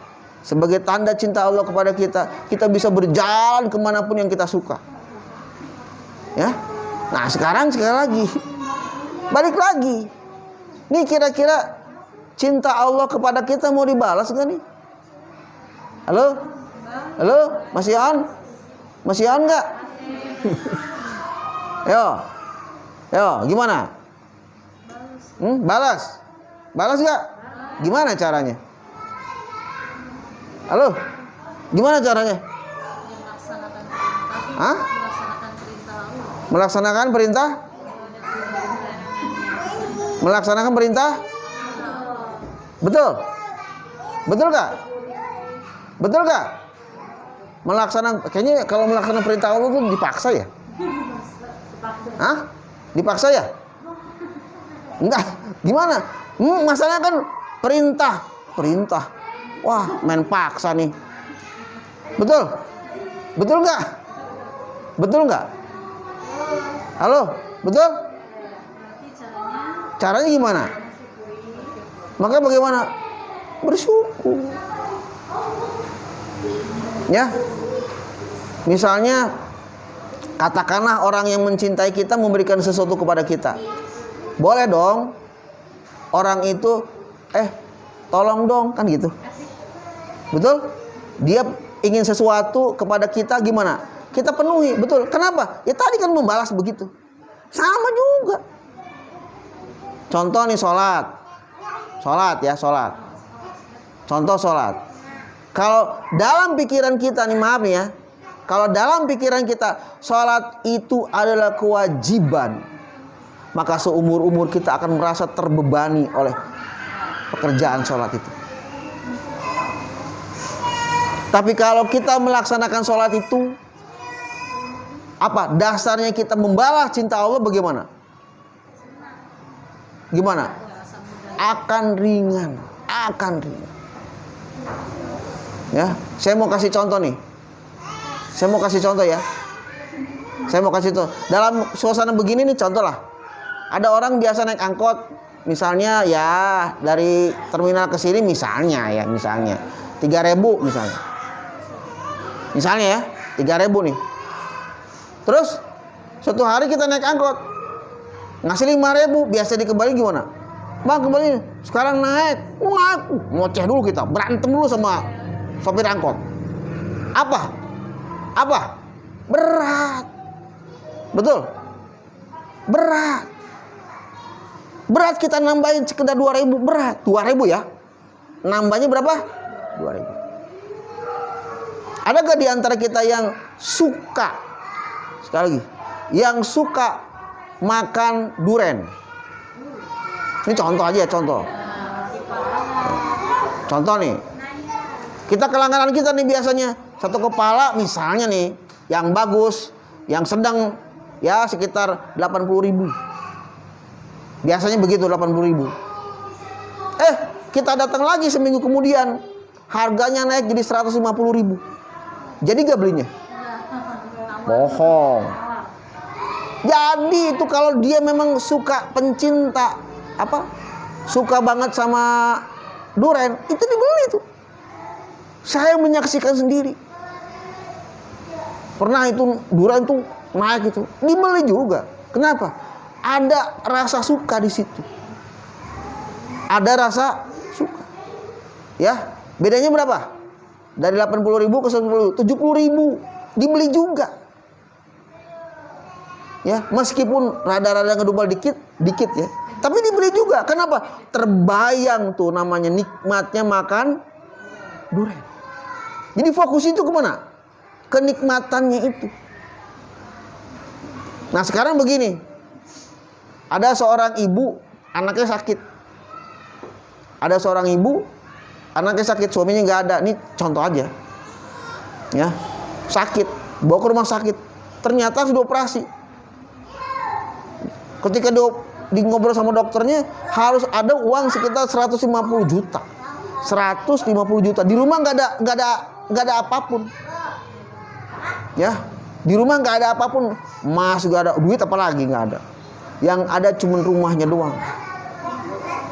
sebagai tanda cinta Allah kepada kita, kita bisa berjalan kemanapun yang kita suka. Ya, nah sekarang sekali lagi, balik lagi. Nih kira-kira cinta Allah kepada kita mau dibalas nggak nih? Halo, halo, masih on? Masih on nggak? Yo, gimana? Balas, balas nggak? Gimana caranya? Halo, gimana caranya? Hah? Melaksanakan perintah? Melaksanakan perintah? Betul? Betul gak? Betul gak? Melaksanakan, kayaknya kalau melaksanakan perintah Allah itu dipaksa ya? Hah? Dipaksa ya? Enggak, gimana? Masalahnya kan perintah. Wah, main paksa nih. Betul? Betul nggak? Betul nggak? Halo, betul? Caranya gimana? Maka bagaimana? Bersyukur. Ya, misalnya katakanlah orang yang mencintai kita memberikan sesuatu kepada kita. Boleh dong orang itu tolong dong, kan gitu. Betul? Dia ingin sesuatu kepada kita, gimana? Kita penuhi, betul. Kenapa? Ya tadi kan membalas begitu. Sama juga. Contoh nih sholat ya. Contoh sholat. Kalau dalam pikiran kita nih, maaf nih ya, kalau dalam pikiran kita sholat itu adalah kewajiban, maka seumur-umur kita akan merasa terbebani oleh pekerjaan sholat itu. Tapi kalau kita melaksanakan sholat itu, apa dasarnya kita membalas cinta Allah, bagaimana? Gimana? Akan ringan. Ya, saya mau kasih contoh nih. Dalam suasana begini nih, contoh lah. Ada orang biasa naik angkot, misalnya ya dari terminal ke sini misalnya 3.000 misalnya ya 3.000 nih. Terus suatu hari kita naik angkot ngasih 5.000, biasa dikembali gimana? Bang, kembali sekarang naik. Ngoceh dulu, kita berantem dulu sama sopir angkot. Apa? Berat. Betul? Berat kita nambahin sekedar 2.000, berat. 2.000 ya. Nambahnya berapa? 2.000. Ada gak di antara kita yang suka, sekali lagi, yang suka makan duren? Ini contoh aja ya, contoh nih. Kita kelangganan kita nih biasanya satu kepala misalnya nih, yang bagus, yang sedang ya sekitar 80.000. Biasanya begitu, 80.000. Kita datang lagi seminggu kemudian, harganya naik jadi 150.000. Jadi gak belinya? Bohong. Jadi itu kalau dia memang suka, pencinta suka banget sama duren, itu dibeli tuh. Saya menyaksikan sendiri. Pernah itu duren tuh naik itu, dibeli juga. Kenapa? Ada rasa suka di situ. Ada rasa suka. Ya, bedanya berapa? Dari 80.000 ke 70.000 dibeli juga. Ya, meskipun rada-rada ngedubal dikit ya. Tapi dibeli juga. Kenapa? Terbayang tuh namanya nikmatnya makan duren. Jadi fokus itu kemana? Kenikmatannya itu. Nah sekarang begini. Ada seorang ibu, anaknya sakit. Anaknya sakit, suaminya nggak ada. Ini contoh aja. Ya, sakit, bawa ke rumah sakit. Ternyata sudah operasi. Ketika di ngobrol sama dokternya, harus ada uang sekitar 150 juta. 150 juta. Di rumah nggak ada apapun. Ya, di rumah nggak ada apapun. Mas nggak ada duit, apalagi nggak ada. Yang ada cuma rumahnya doang.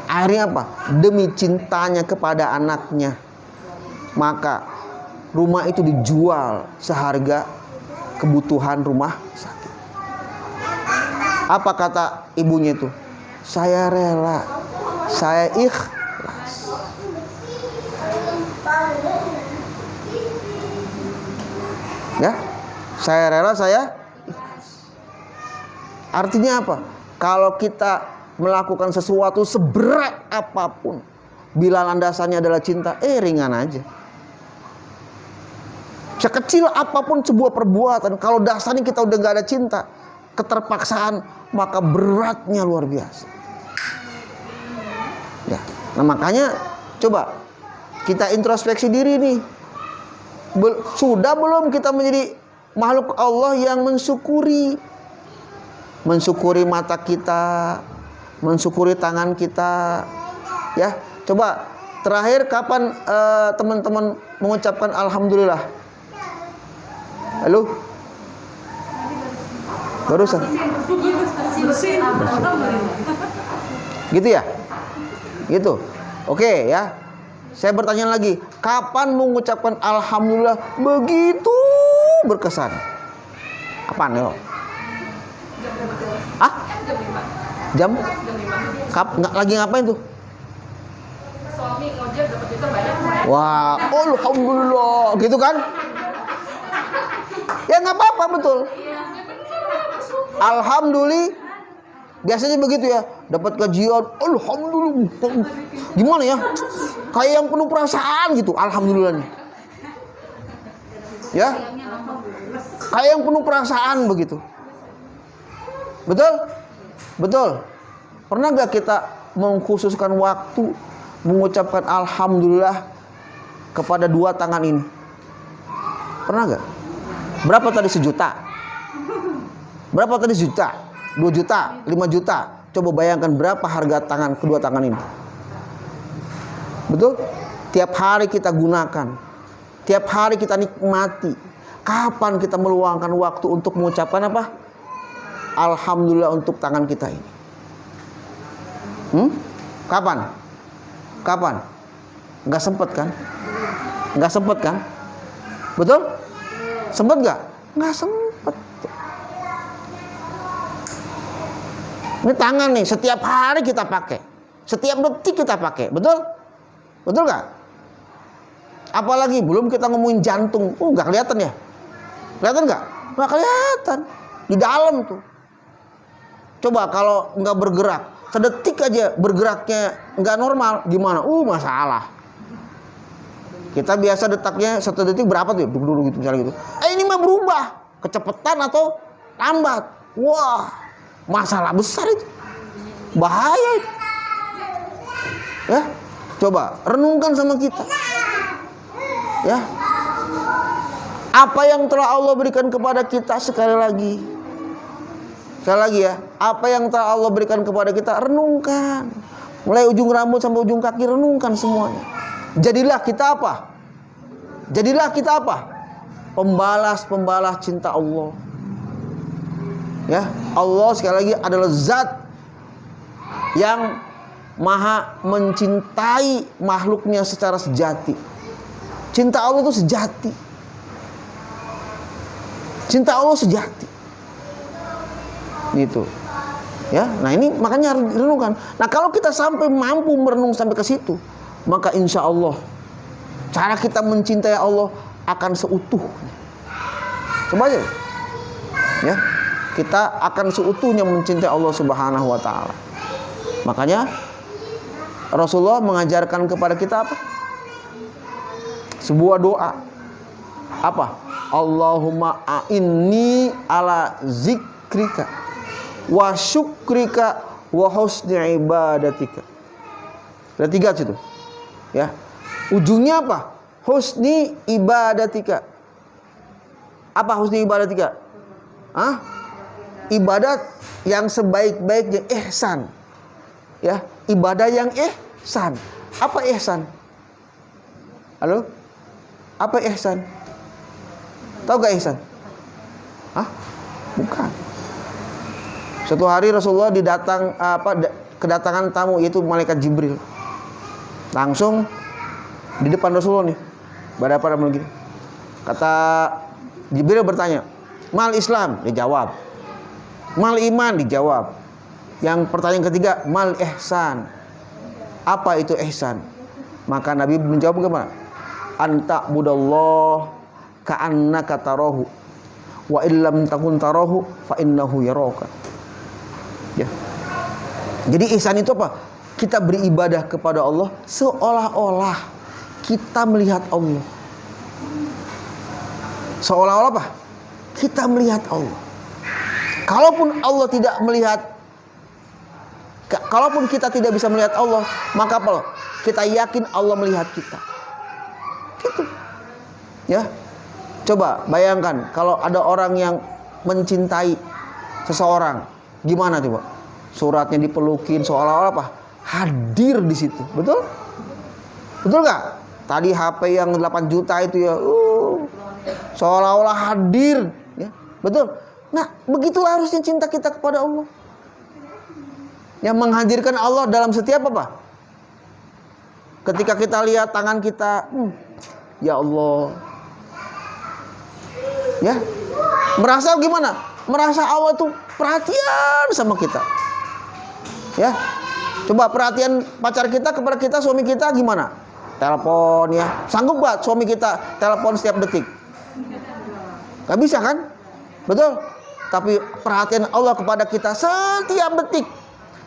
Akhirnya apa? Demi cintanya kepada anaknya, maka rumah itu dijual seharga kebutuhan rumah sakit. Apa kata ibunya itu? Saya rela, saya ikhlas. Ya, saya rela, saya ikhlas. Artinya apa? Kalau kita melakukan sesuatu seberat apapun, bila landasannya adalah cinta, ringan aja. Sekecil apapun sebuah perbuatan, kalau dasarnya kita udah gak ada cinta, keterpaksaan, maka beratnya luar biasa. Ya, nah makanya coba kita introspeksi diri nih. Sudah belum kita menjadi makhluk Allah yang mensyukuri? Mensyukuri mata kita, mensyukuri tangan kita. Ya, coba terakhir kapan teman-teman mengucapkan alhamdulillah? Halo? Barusan. Gitu ya? Gitu. Oke ya. Saya bertanya lagi, kapan mengucapkan alhamdulillah begitu berkesan? Apaan ya? Ah? Jam? Lagi ngapain tuh? Suami ngojek dapat duit banyak. Wah, alhamdulillah, gitu kan? Ya nggak apa-apa, betul. Alhamdulillah. Biasanya begitu ya, dapat gajian, alhamdulillah. Gimana ya? Kayak yang penuh perasaan gitu, alhamdulillahnya. Ya? Kayak yang penuh perasaan begitu. Betul? Betul. Pernah gak kita mengkhususkan waktu mengucapkan alhamdulillah kepada dua tangan ini? Pernah gak? Berapa tadi sejuta? Berapa tadi sejuta? 2 juta, 5 juta. Coba bayangkan berapa harga tangan, kedua tangan ini. Betul? Tiap hari kita gunakan. Tiap hari kita nikmati. Kapan kita meluangkan waktu untuk mengucapkan apa? Alhamdulillah untuk tangan kita ini. Kapan? Kapan? Nggak sempet kan? Nggak sempet kan? Betul? Sempet nggak? Nggak sempet. Ini tangan nih, setiap hari kita pakai, setiap detik kita pakai, betul? Betul nggak? Apalagi belum kita ngomongin jantung, nggak kelihatan ya? Kelihatan nggak? Nggak kelihatan, di dalam tuh. Coba kalau nggak bergerak, sedetik aja bergeraknya nggak normal, gimana? Masalah. Kita biasa detaknya 1 detik berapa tuh? Dulu gitu misalnya gitu. Ini mah berubah, kecepatan atau lambat. Wah, masalah besar itu, bahaya itu. Ya, coba renungkan sama kita. Ya, apa yang telah Allah berikan kepada kita, sekali lagi ya, apa yang telah Allah berikan kepada kita, renungkan. Mulai ujung rambut sampai ujung kaki, renungkan semuanya. Jadilah kita apa? Jadilah kita apa? Pembalas cinta Allah. Ya, Allah sekali lagi adalah zat yang maha mencintai makhluknya secara sejati. Cinta Allah itu sejati. Cinta Allah sejati. Gitu. Ya, nah ini makanya harus direnungkan. Nah, kalau kita sampai mampu merenung sampai ke situ, maka insya Allah cara kita mencintai Allah akan seutuhnya. Coba aja. Ya. Kita akan seutuhnya mencintai Allah Subhanahu wa taala. Makanya Rasulullah mengajarkan kepada kita apa? Sebuah doa. Apa? Allahumma a'inni ala zikrika wa syukrika wa husni ibadatika. Ada 3 situ. Ya. Ujungnya apa? Husni ibadatika. Apa husni ibadatika? Ibadat yang sebaik-baiknya, ihsan. Ya, ibadah yang ihsan. Apa ihsan? Halo? Apa ihsan? Tahu gak ihsan? Bukan. Suatu hari Rasulullah kedatangan tamu, yaitu malaikat Jibril. Langsung di depan Rasulullah nih. Berhadapan begini. Kata Jibril bertanya, mal Islam? Dijawab. Mal iman? Dijawab. Yang pertanyaan ketiga, mal ihsan? Apa itu ihsan? Maka Nabi menjawab bagaimana? Anta budallah ka'annaka tarahu wa illam takun tarahu fa innahu yaraka. Ya. Jadi ihsan itu apa? Kita beribadah kepada Allah seolah-olah kita melihat Allah. Seolah-olah apa? Kita melihat Allah. Kalaupun Allah tidak melihat, kalaupun kita tidak bisa melihat Allah, maka apa? Kita yakin Allah melihat kita. Gitu. Ya. Coba bayangkan kalau ada orang yang mencintai seseorang, gimana coba? Suratnya dipelukin seolah-olah apa? Hadir di situ. Betul? Betul nggak? Tadi HP yang 8 juta itu ya, seolah-olah hadir, ya. Betul? Nah, begitulah harusnya cinta kita kepada Allah. Yang menghadirkan Allah dalam setiap apa? Ketika kita lihat tangan kita, ya Allah. Ya. Merasa gimana? Merasa Allah tuh perhatian sama kita. Ya. Coba perhatian pacar kita kepada kita, suami kita gimana? Telepon ya. Sanggup gak suami kita telepon setiap detik? Gak bisa kan? Betul? Tapi perhatian Allah kepada kita setiap detik.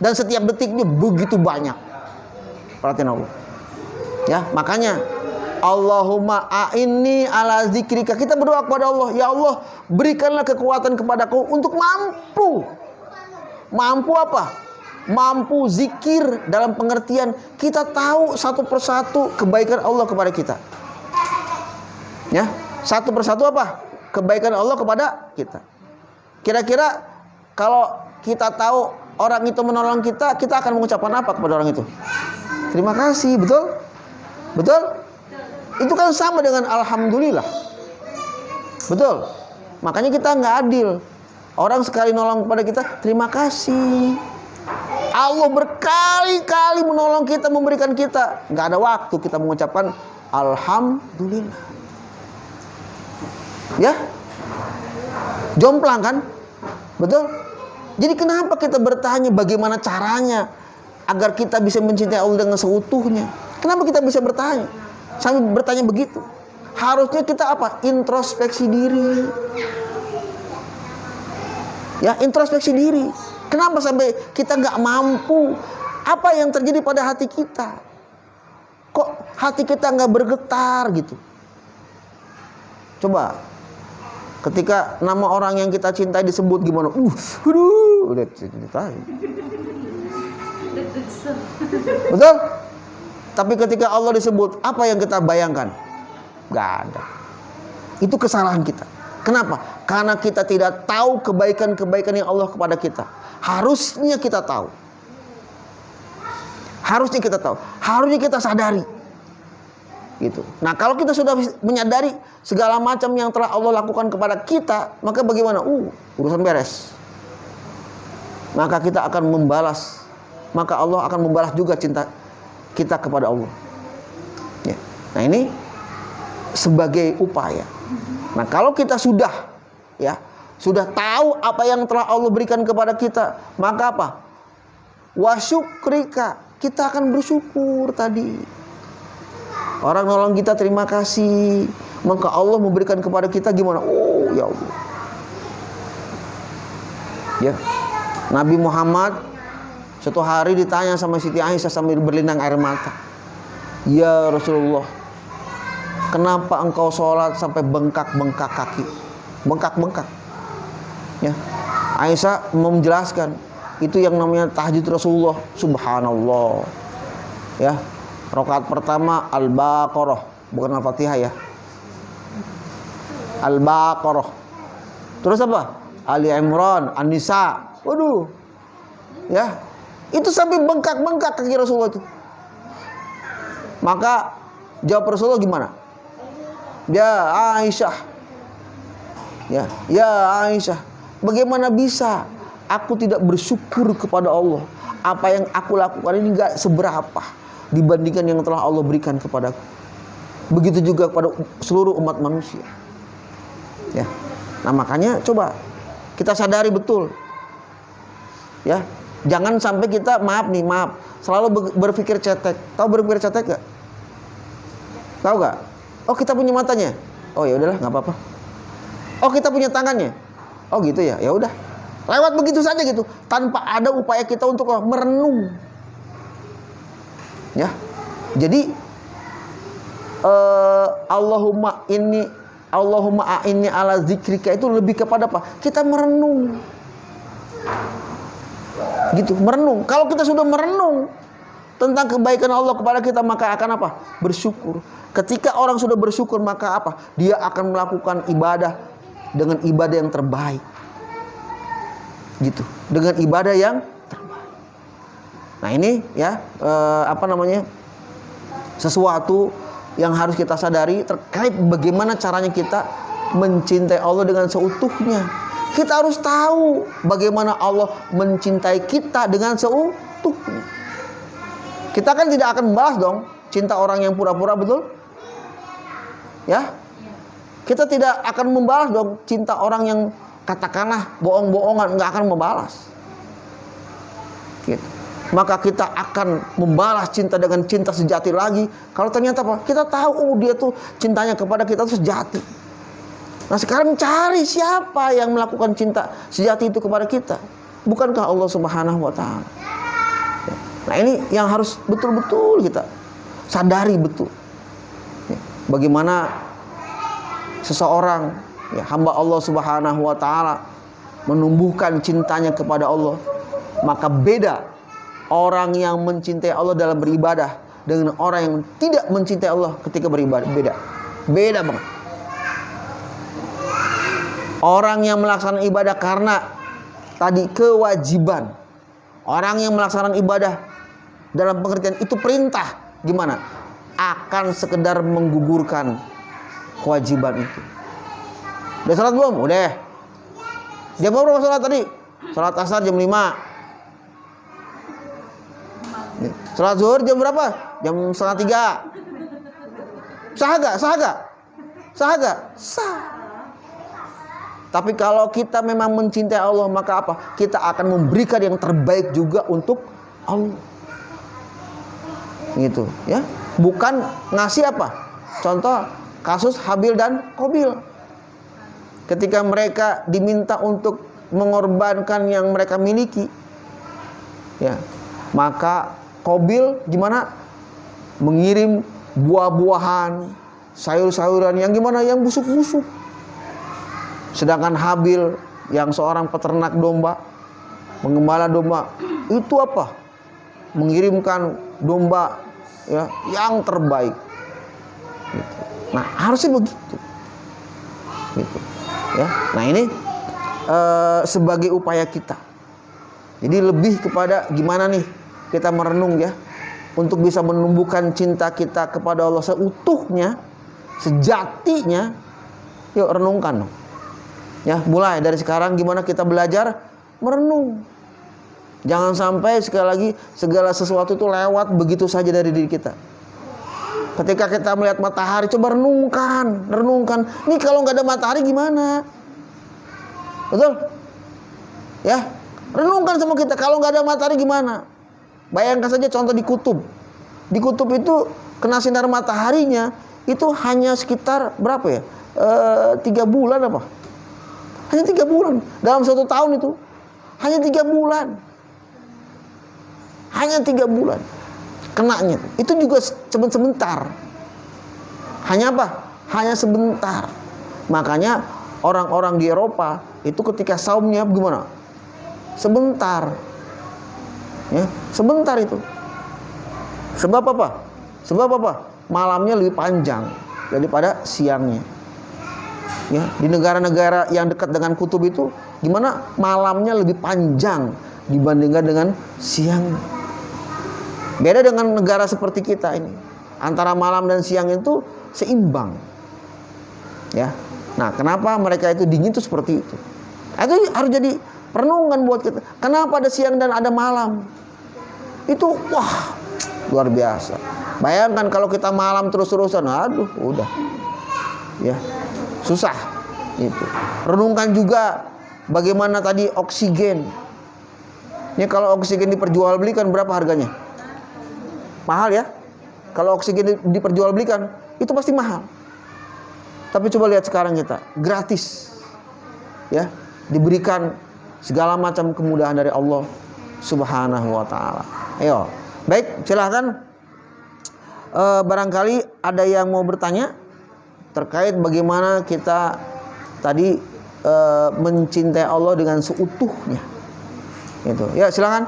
Dan setiap detiknya begitu banyak perhatian Allah. Ya, makanya Allahumma a'inni ala zikrika. Kita berdoa kepada Allah, ya Allah, berikanlah kekuatan kepadaku untuk mampu. Mampu apa? Mampu zikir dalam pengertian kita tahu satu persatu kebaikan Allah kepada kita. Ya, satu persatu apa? Kebaikan Allah kepada kita. Kira-kira kalau kita tahu orang itu menolong kita, kita akan mengucapkan apa kepada orang itu? Terima kasih, betul? Betul? Itu kan sama dengan alhamdulillah. Betul? Makanya kita nggak adil. Orang sekali nolong kepada kita, terima kasih. Allah berkali-kali menolong kita, memberikan kita. Nggak ada waktu kita mengucapkan alhamdulillah. Ya? Jomplang kan? Betul? Jadi kenapa kita bertanya bagaimana caranya agar kita bisa mencintai Allah dengan seutuhnya? Kenapa kita bisa bertanya? Sambil bertanya begitu. Harusnya kita apa? Introspeksi diri. Ya, introspeksi diri. Kenapa sampai kita nggak mampu? Apa yang terjadi pada hati kita? Kok hati kita nggak bergetar gitu? Coba, ketika nama orang yang kita cintai disebut gimana? Udah cintai. Betul? Tapi ketika Allah disebut, apa yang kita bayangkan? Gak ada. Itu kesalahan kita. Kenapa? Karena kita tidak tahu kebaikan-kebaikan yang Allah kepada kita. Harusnya kita tahu. Harusnya kita tahu. Harusnya kita sadari. Gitu. Nah, kalau kita sudah menyadari segala macam yang telah Allah lakukan kepada kita, maka bagaimana? Urusan beres. Maka kita akan membalas. Maka Allah akan membalas juga cinta kita kepada Allah. Ya. Nah, ini sebagai upaya. Nah, kalau kita sudah tahu apa yang telah Allah berikan kepada kita, maka apa? Wasyukrika, kita akan bersyukur tadi. Orang nolong kita, terima kasih. Maka Allah memberikan kepada kita gimana? Ya Allah. Ya. Nabi Muhammad suatu hari ditanya sama Siti Aisyah sambil berlinang air mata. Ya Rasulullah, kenapa engkau sholat sampai bengkak-bengkak kaki? Bengkak-bengkak. Ya. Aisyah mau menjelaskan, itu yang namanya tahajud Rasulullah. Subhanallah. Ya. Rakaat pertama Al-Baqarah, bukan Al-Fatihah ya. Al-Baqarah. Terus apa? Ali Imran, An-Nisa. Waduh. Ya. Itu sampai bengkak-bengkak kaki Rasulullah itu. Maka jawab Rasulullah gimana? Ya Aisyah. Ya Aisyah, bagaimana bisa aku tidak bersyukur kepada Allah? Apa yang aku lakukan ini gak seberapa dibandingkan yang telah Allah berikan kepadaku. Begitu juga pada seluruh umat manusia. Ya. Nah, makanya coba kita sadari betul. Ya. Jangan sampai kita maaf, selalu berpikir cetek. Tahu berpikir cetek gak? Tahu gak? Oh, kita punya matanya. Oh, ya udahlah, nggak apa-apa. Oh, kita punya tangannya. Oh, gitu ya. Ya udah. Lewat begitu saja gitu, tanpa ada upaya kita untuk merenung. Ya. Jadi Allahumma a'inni ala zikrika itu lebih kepada apa? Kita merenung. Gitu, merenung. Kalau kita sudah merenung tentang kebaikan Allah kepada kita, maka akan apa? Bersyukur. Ketika orang sudah bersyukur, maka apa? Dia akan melakukan ibadah dengan ibadah yang terbaik. Gitu, dengan ibadah yang terbaik. Nah, ini ya sesuatu yang harus kita sadari terkait bagaimana caranya kita mencintai Allah dengan seutuhnya. Kita harus tahu bagaimana Allah mencintai kita dengan seutuhnya. Kita kan tidak akan membalas dong cinta orang yang pura-pura, betul? Ya, kita tidak akan membalas dong cinta orang yang katakanlah bohong-bohongan, nggak akan membalas. Gitu. Maka kita akan membalas cinta dengan cinta sejati lagi. Kalau ternyata apa? Kita tahu dia tuh cintanya kepada kita tuh sejati. Nah, sekarang cari siapa yang melakukan cinta sejati itu kepada kita? Bukankah Allah Subhanahu wa Ta'ala? Nah, ini yang harus betul-betul kita sadari betul. Bagaimana seseorang, ya, hamba Allah Subhanahu wa Ta'ala menumbuhkan cintanya kepada Allah. Maka beda orang yang mencintai Allah dalam beribadah dengan orang yang tidak mencintai Allah ketika beribadah. Beda banget. Orang yang melaksanakan ibadah karena tadi kewajiban. Orang yang melaksanakan ibadah dalam pengertian itu perintah, gimana? Akan sekedar menggugurkan kewajiban itu. Udah sholat belum? Udah. Jam berapa sholat tadi? Sholat asar jam 5. Sholat zuhur jam berapa? Jam 2:30. Sah gak? Sah. Tapi kalau kita memang mencintai Allah, maka apa? Kita akan memberikan yang terbaik juga untuk Allah. Gitu, ya. Bukan ngasih apa? Contoh kasus Habil dan Qabil. Ketika mereka diminta untuk mengorbankan yang mereka miliki, ya, maka Qabil gimana? Mengirim buah-buahan, sayur-sayuran yang gimana? Yang busuk-busuk. Sedangkan Habil yang seorang peternak domba, pengembala domba, itu apa? Mengirimkan domba, ya, yang terbaik. Gitu. Nah, harusnya begitu. Gitu. Ya. Nah, ini sebagai upaya kita. Jadi lebih kepada gimana nih kita merenung, ya, untuk bisa menumbuhkan cinta kita kepada Allah seutuhnya, sejatinya. Yuk renungkan. Ya, mulai dari sekarang gimana kita belajar merenung. Jangan sampai sekali lagi segala sesuatu itu lewat begitu saja dari diri kita. Ketika kita melihat matahari, coba renungkan. Ini kalau nggak ada matahari gimana? Betul? Ya, renungkan sama kita. Kalau nggak ada matahari gimana? Bayangkan saja contoh di kutub. Di kutub itu kena sinar mataharinya itu hanya sekitar berapa ya? 3 bulan apa? Hanya 3 bulan. Dalam 1 tahun itu hanya 3 bulan. Hanya 3 bulan kenanya. Itu juga sebentar. Hanya apa? Hanya sebentar. Makanya orang-orang di Eropa itu ketika saumnya gimana? Sebentar. Ya, sebentar itu. Sebab apa? Malamnya lebih panjang daripada siangnya. Ya, di negara-negara yang dekat dengan kutub itu gimana? Malamnya lebih panjang dibandingkan dengan siang. Beda dengan negara seperti kita ini. Antara malam dan siang itu seimbang. Ya. Nah, kenapa mereka itu dingin itu seperti itu? Itu harus jadi perenungan buat kita. Kenapa ada siang dan ada malam? Itu luar biasa. Bayangkan kalau kita malam terus-terusan, aduh, udah, ya, susah. Itu. Renungkan juga bagaimana tadi oksigen. Ini kalau oksigen diperjualbelikan berapa harganya? Mahal ya? Kalau oksigen diperjualbelikan itu pasti mahal. Tapi coba lihat sekarang kita, gratis. Ya, diberikan segala macam kemudahan dari Allah Subhanahu wa taala. Ayo. Baik, silahkan. Barangkali ada yang mau bertanya terkait bagaimana kita tadi mencintai Allah dengan seutuhnya. Gitu. Ya, silakan.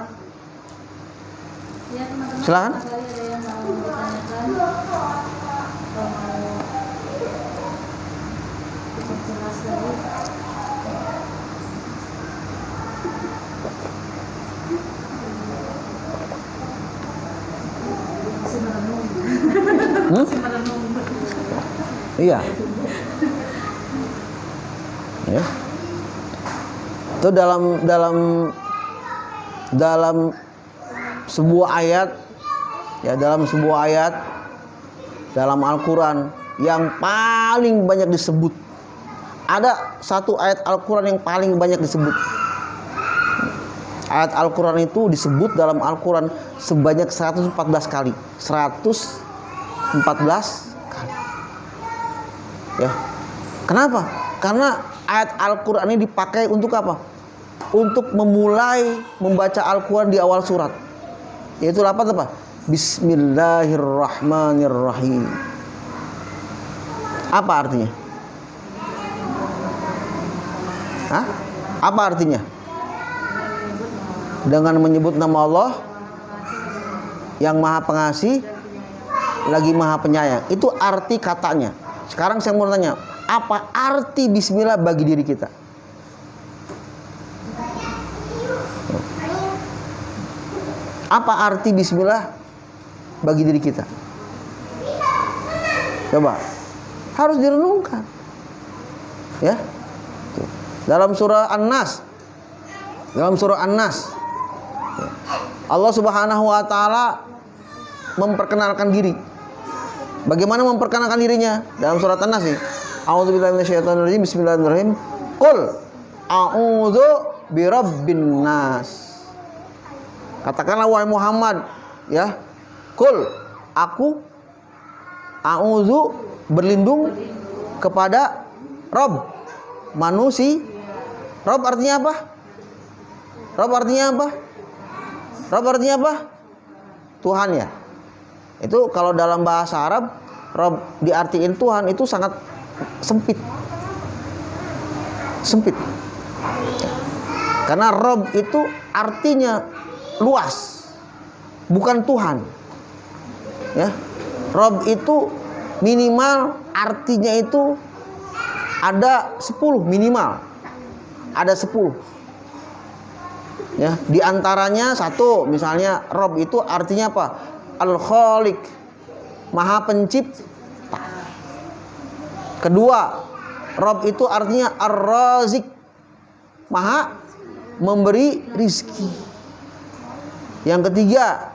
Ya, teman-teman, Silakan. barangkali ada yang mau bertanyakan atau mau jelas lagi. Masih merenung. Masih merenung. Iya. Ya. Itu dalam sebuah ayat, ya, dalam sebuah ayat dalam Al-Quran yang paling banyak disebut. Ada satu ayat Al-Quran yang paling banyak disebut. Ayat Al-Quran itu disebut dalam Al-Quran sebanyak 114 kali. 114 kali. Ya. Kenapa? Karena ayat Al-Quran ini dipakai untuk apa? Untuk memulai membaca Al-Quran di awal surat. Yaitu apa? Bismillahirrahmanirrahim. Apa artinya? Hah? Apa artinya? Dengan menyebut nama Allah yang Maha Pengasih lagi Maha Penyayang. Itu arti katanya. Sekarang saya mau tanya, apa arti bismillah bagi diri kita? Apa arti bismillah bagi diri kita? Coba. Harus direnungkan. Ya. Dalam surah An-Nas. Allah Subhanahu wa taala memperkenalkan diri. Bagaimana memperkenalkan dirinya? Dalam surat An-Nas ini. A'udzubillahi minasyaitonirrajim. Bismillahirrahmanirrahim. Qul a'udzu birabbin nas. Katakanlah wahai Muhammad, ya. Qul, aku a'udzu berlindung kepada Rabb manusia. Rabb artinya apa? Rabb artinya apa? Rabb artinya apa? Tuhan, ya. Itu kalau dalam bahasa Arab, Rabb diartiin Tuhan itu sangat sempit. Sempit. Karena Rabb itu artinya luas, bukan Tuhan. Ya. Rabb itu minimal artinya itu ada 10 minimal. Ada 10. Ya, di antaranya satu, misalnya Rabb itu artinya apa? Al-Khaliq, Maha Pencipta. Kedua, Rabb itu artinya Ar-Razik, Maha memberi rizki. Yang ketiga,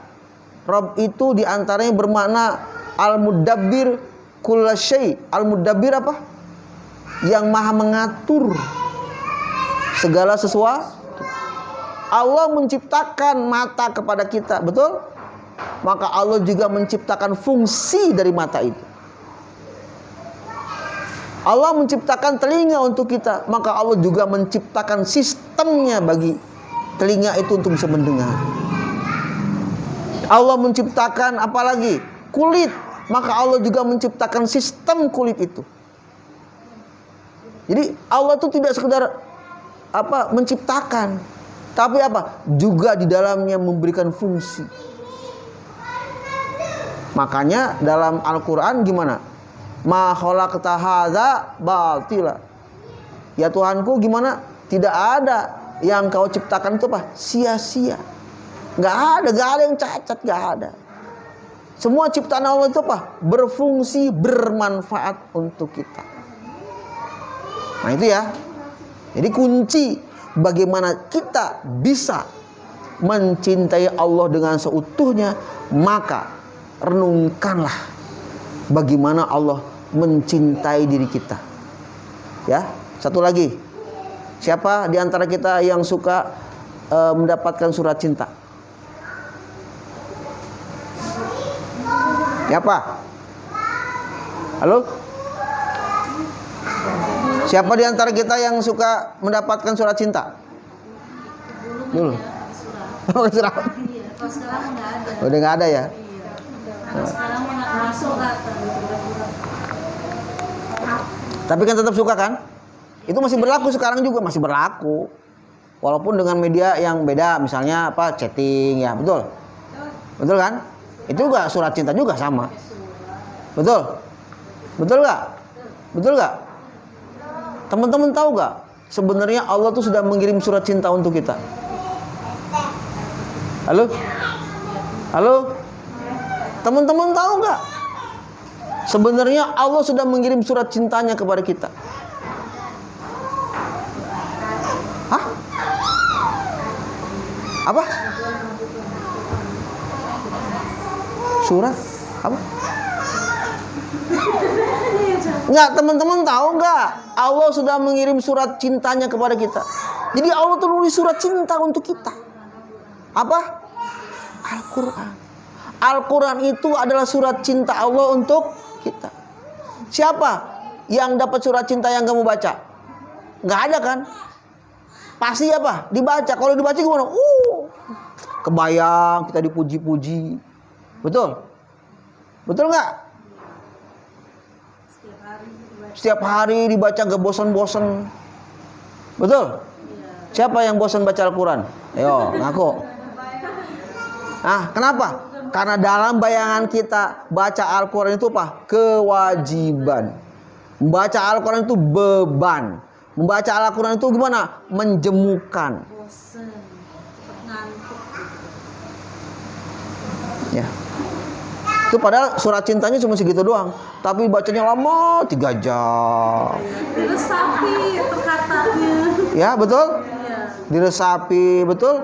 Rabb itu diantaranya bermakna Al-Mudabbir kullasyai. Al-Mudabbir apa? Yang maha mengatur segala sesuatu. Allah menciptakan mata kepada kita, betul? Maka Allah juga menciptakan fungsi dari mata itu. Allah menciptakan telinga untuk kita, maka Allah juga menciptakan sistemnya bagi telinga itu untuk bisa mendengar. Allah menciptakan apalagi? Kulit, maka Allah juga menciptakan sistem kulit itu. Jadi Allah itu tidak sekedar menciptakan, tapi juga di dalamnya memberikan fungsi. Makanya dalam Al-Quran gimana? Ma khalaqta hadza batila. Ya Tuhanku, gimana? Tidak ada yang kau ciptakan itu sia-sia. Gak ada yang cacat, gak ada. Semua ciptaan Allah itu berfungsi, bermanfaat untuk kita. Nah itu ya. Jadi kunci bagaimana kita bisa mencintai Allah dengan seutuhnya, maka renungkanlah bagaimana Allah mencintai diri kita. Ya, satu lagi. Siapa di antara kita yang suka mendapatkan surat cinta? Siapa? Halo? Siapa di antara kita yang suka mendapatkan surat cinta? Dulu. Surat. Iya, kalau sekarang nggak ada. Udah nggak ada ya? Iya. Kalau sekarang langsung datang. Tapi kan tetap suka kan? Itu masih berlaku sekarang juga, masih berlaku. Walaupun dengan media yang beda, misalnya apa, chatting ya, betul? Betul kan? Itu juga surat cinta juga sama. Betul? Betul nggak? Betul nggak? Teman-teman tahu nggak? Sebenarnya Allah tuh sudah mengirim surat cinta untuk kita. Halo? Halo? Teman-teman tahu nggak? Sebenarnya Allah sudah mengirim surat cintanya kepada kita. Hah? Apa? Surat? Apa? Enggak, teman-teman tahu nggak? Allah sudah mengirim surat cintanya kepada kita. Jadi Allah tuh nulis surat cinta untuk kita. Apa? Al-Quran. Al-Quran itu adalah surat cinta Allah untuk kita. Siapa yang dapat surat cinta yang kamu baca? Nggak ada kan? Pasti apa? Dibaca. Kalau dibaca gimana? Kebayang kita dipuji-puji. Betul? Betul nggak? Setiap hari dibaca gak bosan-bosan. Betul? Siapa yang bosan baca Al-Quran? Ayo, ngaku. Kenapa? Karena dalam bayangan kita baca Al-Quran itu apa? Kewajiban. Membaca Al-Quran itu beban. Membaca Al-Quran itu gimana? Menjemukan. Bosen, cepet ngantuk. Ya. Itu padahal surat cintanya cuma segitu doang, tapi bacanya lama 3 jam. Diresapi perkataannya. Ya, betul? Iya. Diresapi, betul?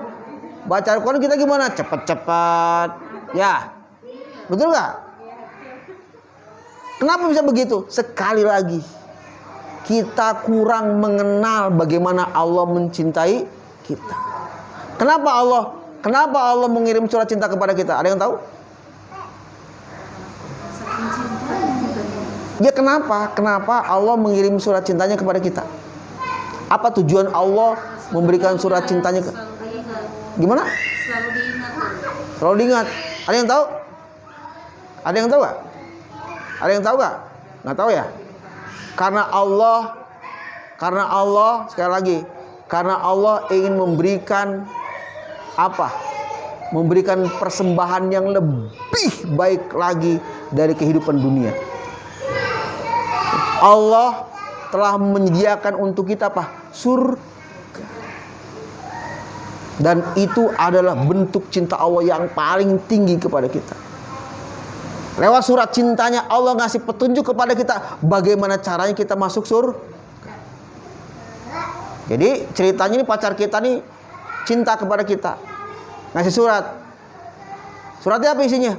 Baca Al-Quran kita gimana? Cepet-cepet. Ya. Betul nggak? Kenapa bisa begitu? Sekali lagi, kita kurang mengenal bagaimana Allah mencintai kita. Kenapa Allah mengirim surat cinta kepada kita? Ada yang tahu? Ya, kenapa? Kenapa Allah mengirim surat cintanya kepada kita? Apa tujuan Allah memberikan surat cintanya ke? Gimana? Selalu diingat. Selalu diingat. Ada yang tahu? Ada yang tahu gak? Ada yang tahu gak? Nggak tahu ya? Karena Allah sekali lagi, karena Allah ingin memberikan apa? Memberikan persembahan yang lebih baik lagi dari kehidupan dunia. Allah telah menyediakan untuk kita apa? Surga. Dan itu adalah bentuk cinta Allah yang paling tinggi kepada kita. Lewat surat cintanya Allah ngasih petunjuk kepada kita bagaimana caranya kita masuk surga. Jadi ceritanya ini pacar kita nih cinta kepada kita, ngasih surat. Suratnya apa isinya?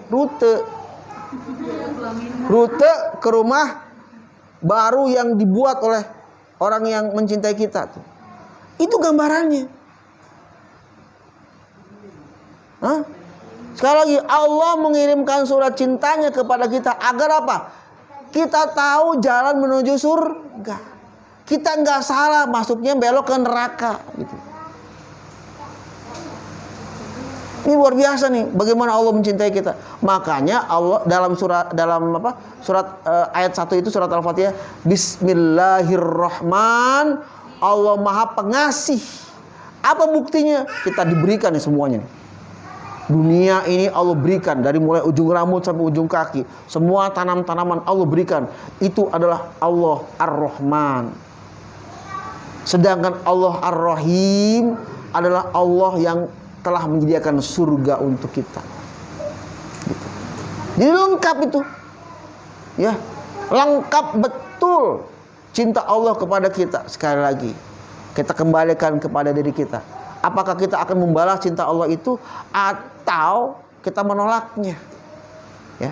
Rute ke rumah baru yang dibuat oleh orang yang mencintai kita tuh. Itu gambarannya. Sekali lagi, Allah mengirimkan surat cintanya kepada kita agar apa? Kita tahu jalan menuju surga. Kita nggak salah masuknya belok ke neraka gitu. Ini luar biasa nih bagaimana Allah mencintai kita. Makanya Allah surat ayat 1 itu surat Al-Fatihah, Bismillahirrahmanirrahim. Allah Maha Pengasih. Apa buktinya? Kita diberikan nih semuanya nih. Dunia ini Allah berikan dari mulai ujung rambut sampai ujung kaki. Semua tanaman-tanaman Allah berikan. Itu adalah Allah Ar-Rahman. Sedangkan Allah Ar-Rahim adalah Allah yang telah menyediakan surga untuk kita. Gitu. Jadi lengkap itu. Ya, lengkap betul cinta Allah kepada kita. Sekali lagi, kita kembalikan kepada diri kita. Apakah kita akan membalas cinta Allah itu atau kita menolaknya? Ya.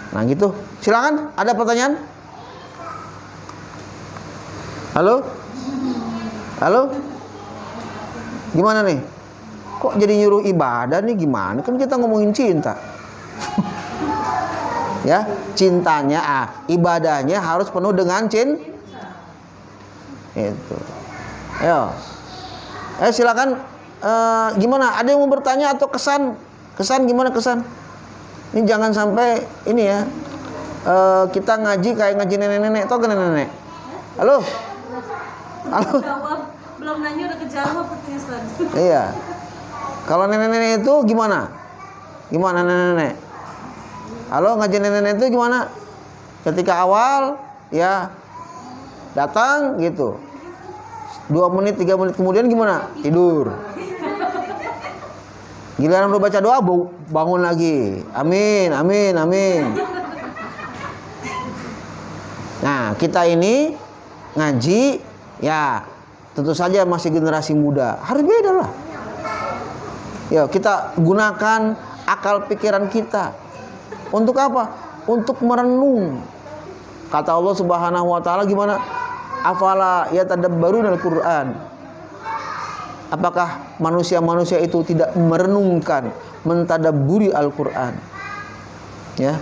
Nah gitu. Silakan, ada pertanyaan? Halo? Halo? Gimana nih? Kok jadi nyuruh ibadah nih, gimana? Kan kita ngomongin cinta. Ya, cintanya, ibadahnya harus penuh dengan cinta. Itu. Ayo. Silakan. Gimana? Ada yang mau bertanya atau kesan? Kesan gimana kesan? Ini jangan sampai ini ya. Kita ngaji kayak ngaji nenek-nenek. Tau kan nenek-nenek? Halo? Halo? Jawab, belum nanya udah kejawab pertanyaan selanjutnya. Iya. Kalau nenek-nenek itu gimana? Gimana nenek-nenek? Halo, ngaji nenek-nenek itu gimana? Ketika awal ya datang gitu. 2 menit, 3 menit kemudian gimana? Tidur. Giliran udah baca doa bangun lagi. Amin, amin, amin. Nah, kita ini ngaji ya tentu saja masih generasi muda. Harus beda lah. Ya, kita gunakan akal pikiran kita. Untuk apa? Untuk merenung. Kata Allah Subhanahu wa taala gimana? Afala yatadabbaruna al-Qur'an. Apakah manusia-manusia itu tidak merenungkan, mentadabburi Al-Qur'an? Ya.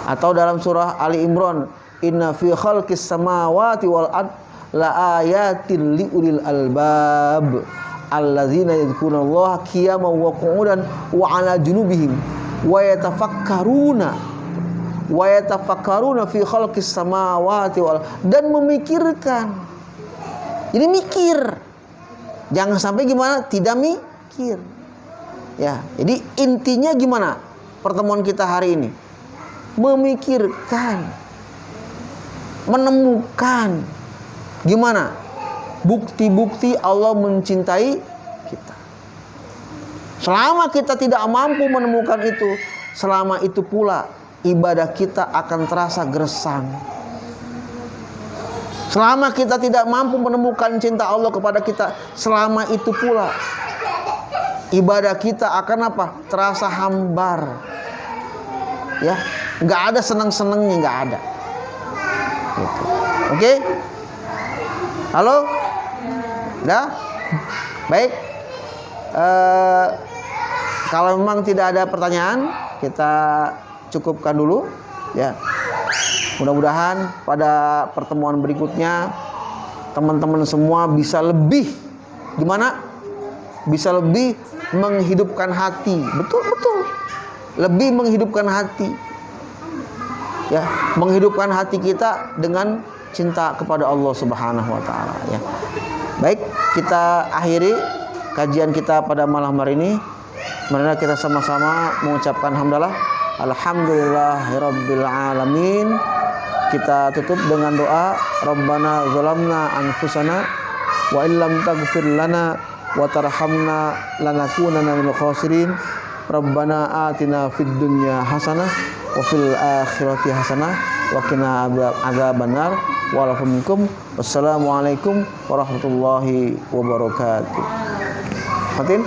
Atau dalam surah Ali Imran, inna fi khalqis samawati wal ard la ayatin liulil albab alladzina yadhkurunallaha qiyaman wa qu'udan wa 'ala junubihim wa yatafakkaruna fi khalqis samawati wal, dan memikirkan. Jadi mikir. Jangan sampai gimana? Tidak mikir. Ya, jadi intinya gimana pertemuan kita hari ini? Memikirkan. Menemukan gimana bukti-bukti Allah mencintai kita. Selama kita tidak mampu menemukan itu, selama itu pula ibadah kita akan terasa gersang. Selama kita tidak mampu menemukan cinta Allah kepada kita, selama itu pula ibadah kita akan apa? Terasa hambar. Ya, nggak ada senang-senangnya, nggak ada. Gitu. Oke? Halo? Udah? Baik. Kalau memang tidak ada pertanyaan, kita cukupkan dulu. Ya. Mudah-mudahan pada pertemuan berikutnya teman-teman semua bisa lebih gimana? Bisa lebih menghidupkan hati. Betul. Lebih menghidupkan hati. Ya, menghidupkan hati kita dengan cinta kepada Allah Subhanahu wa taala ya. Baik, kita akhiri kajian kita pada malam hari ini. Mari kita sama-sama mengucapkan hamdalah. Alhamdulillahirabbil alamin. Kita tutup dengan doa, Rabbana zalamna anfusana wa illam taghfir lana wa tarhamna lanakunanna minal khasirin. Rabbana atina fid dunya hasanah wa fil akhirati hasanah wa qina adzabannar. Wassalamualaikum warahmatullahi wabarakatuh. Fatin?